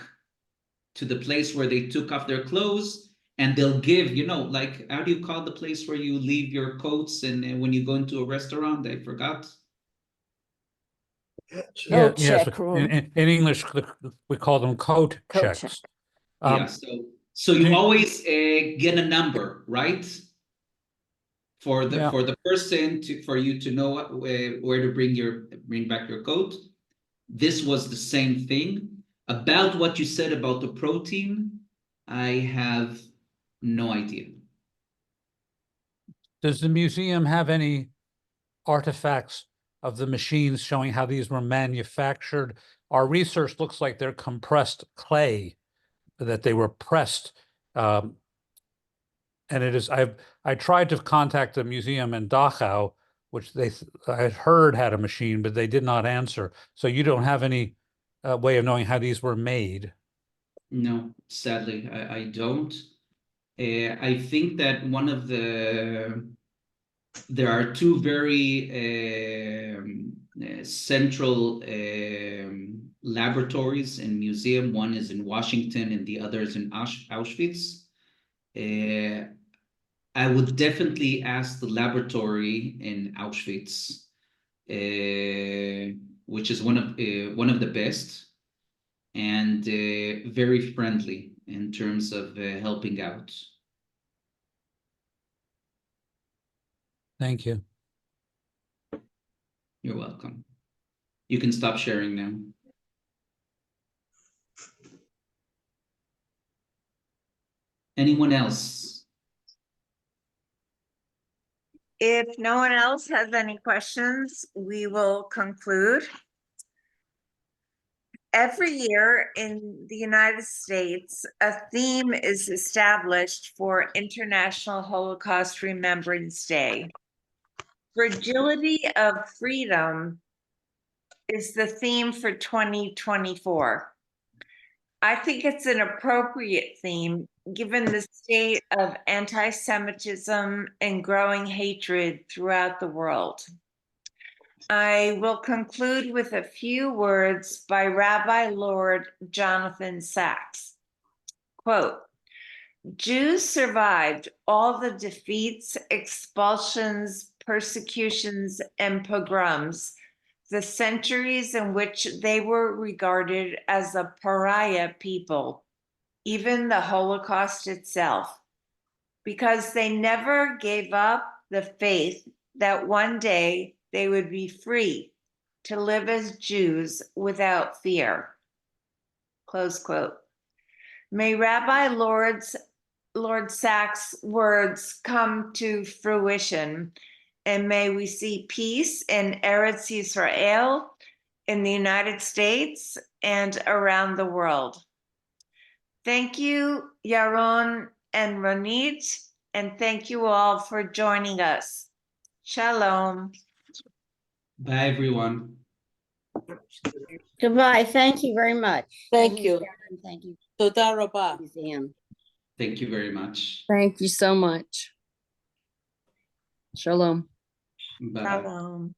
to the place where they took off their clothes, and they'll give, like, how do you call the place where you leave your coats and when you go into a restaurant? I forgot. Coat Yes. check room. In English, we call them coat Coat checks. Yeah, so you always get a number, right? For the person for you to know where to bring back your coat. This was the same thing. About what you said about the protein, I have no idea. Does the museum have any artifacts of the machines showing how these were manufactured? Our research looks like they're compressed clay, that they were pressed. And it is, I tried to contact the museum in Dachau, which I had heard had a machine, but they did not answer. So you don't have any way of knowing how these were made? No, sadly, I don't. I think that there are 2 very central laboratories and museum. One is in Washington and the other is in Auschwitz. I would definitely ask the laboratory in Auschwitz, which is one of the best and very friendly in terms of helping out. Thank you. You're welcome. You can stop sharing now. Anyone else? If no one else has any questions, we will conclude. Every year in the United States, a theme is established for International Holocaust Remembrance Day. Fragility of Freedom is the theme for 2024. I think it's an appropriate theme given the state of anti-Semitism and growing hatred throughout the world. I will conclude with a few words by Rabbi Lord Jonathan Sacks. Quote, Jews survived all the defeats, expulsions, persecutions, and pogroms, the centuries in which they were regarded as a pariah people, even the Holocaust itself, because they never gave up the faith that one day they would be free to live as Jews without fear. Close quote. May Rabbi Lord Sacks' words come to fruition, and may we see peace in Eretz Yisrael, in the United States, and around the world. Thank you, Yaron and Ronit, and thank you all for joining us. Shalom. Bye, everyone. Goodbye. Thank you very much. Thank you. Sharon. Thank you, Toda rabah. Museum. Thank you very much. Thank you so much. Shalom. Bye. Shalom.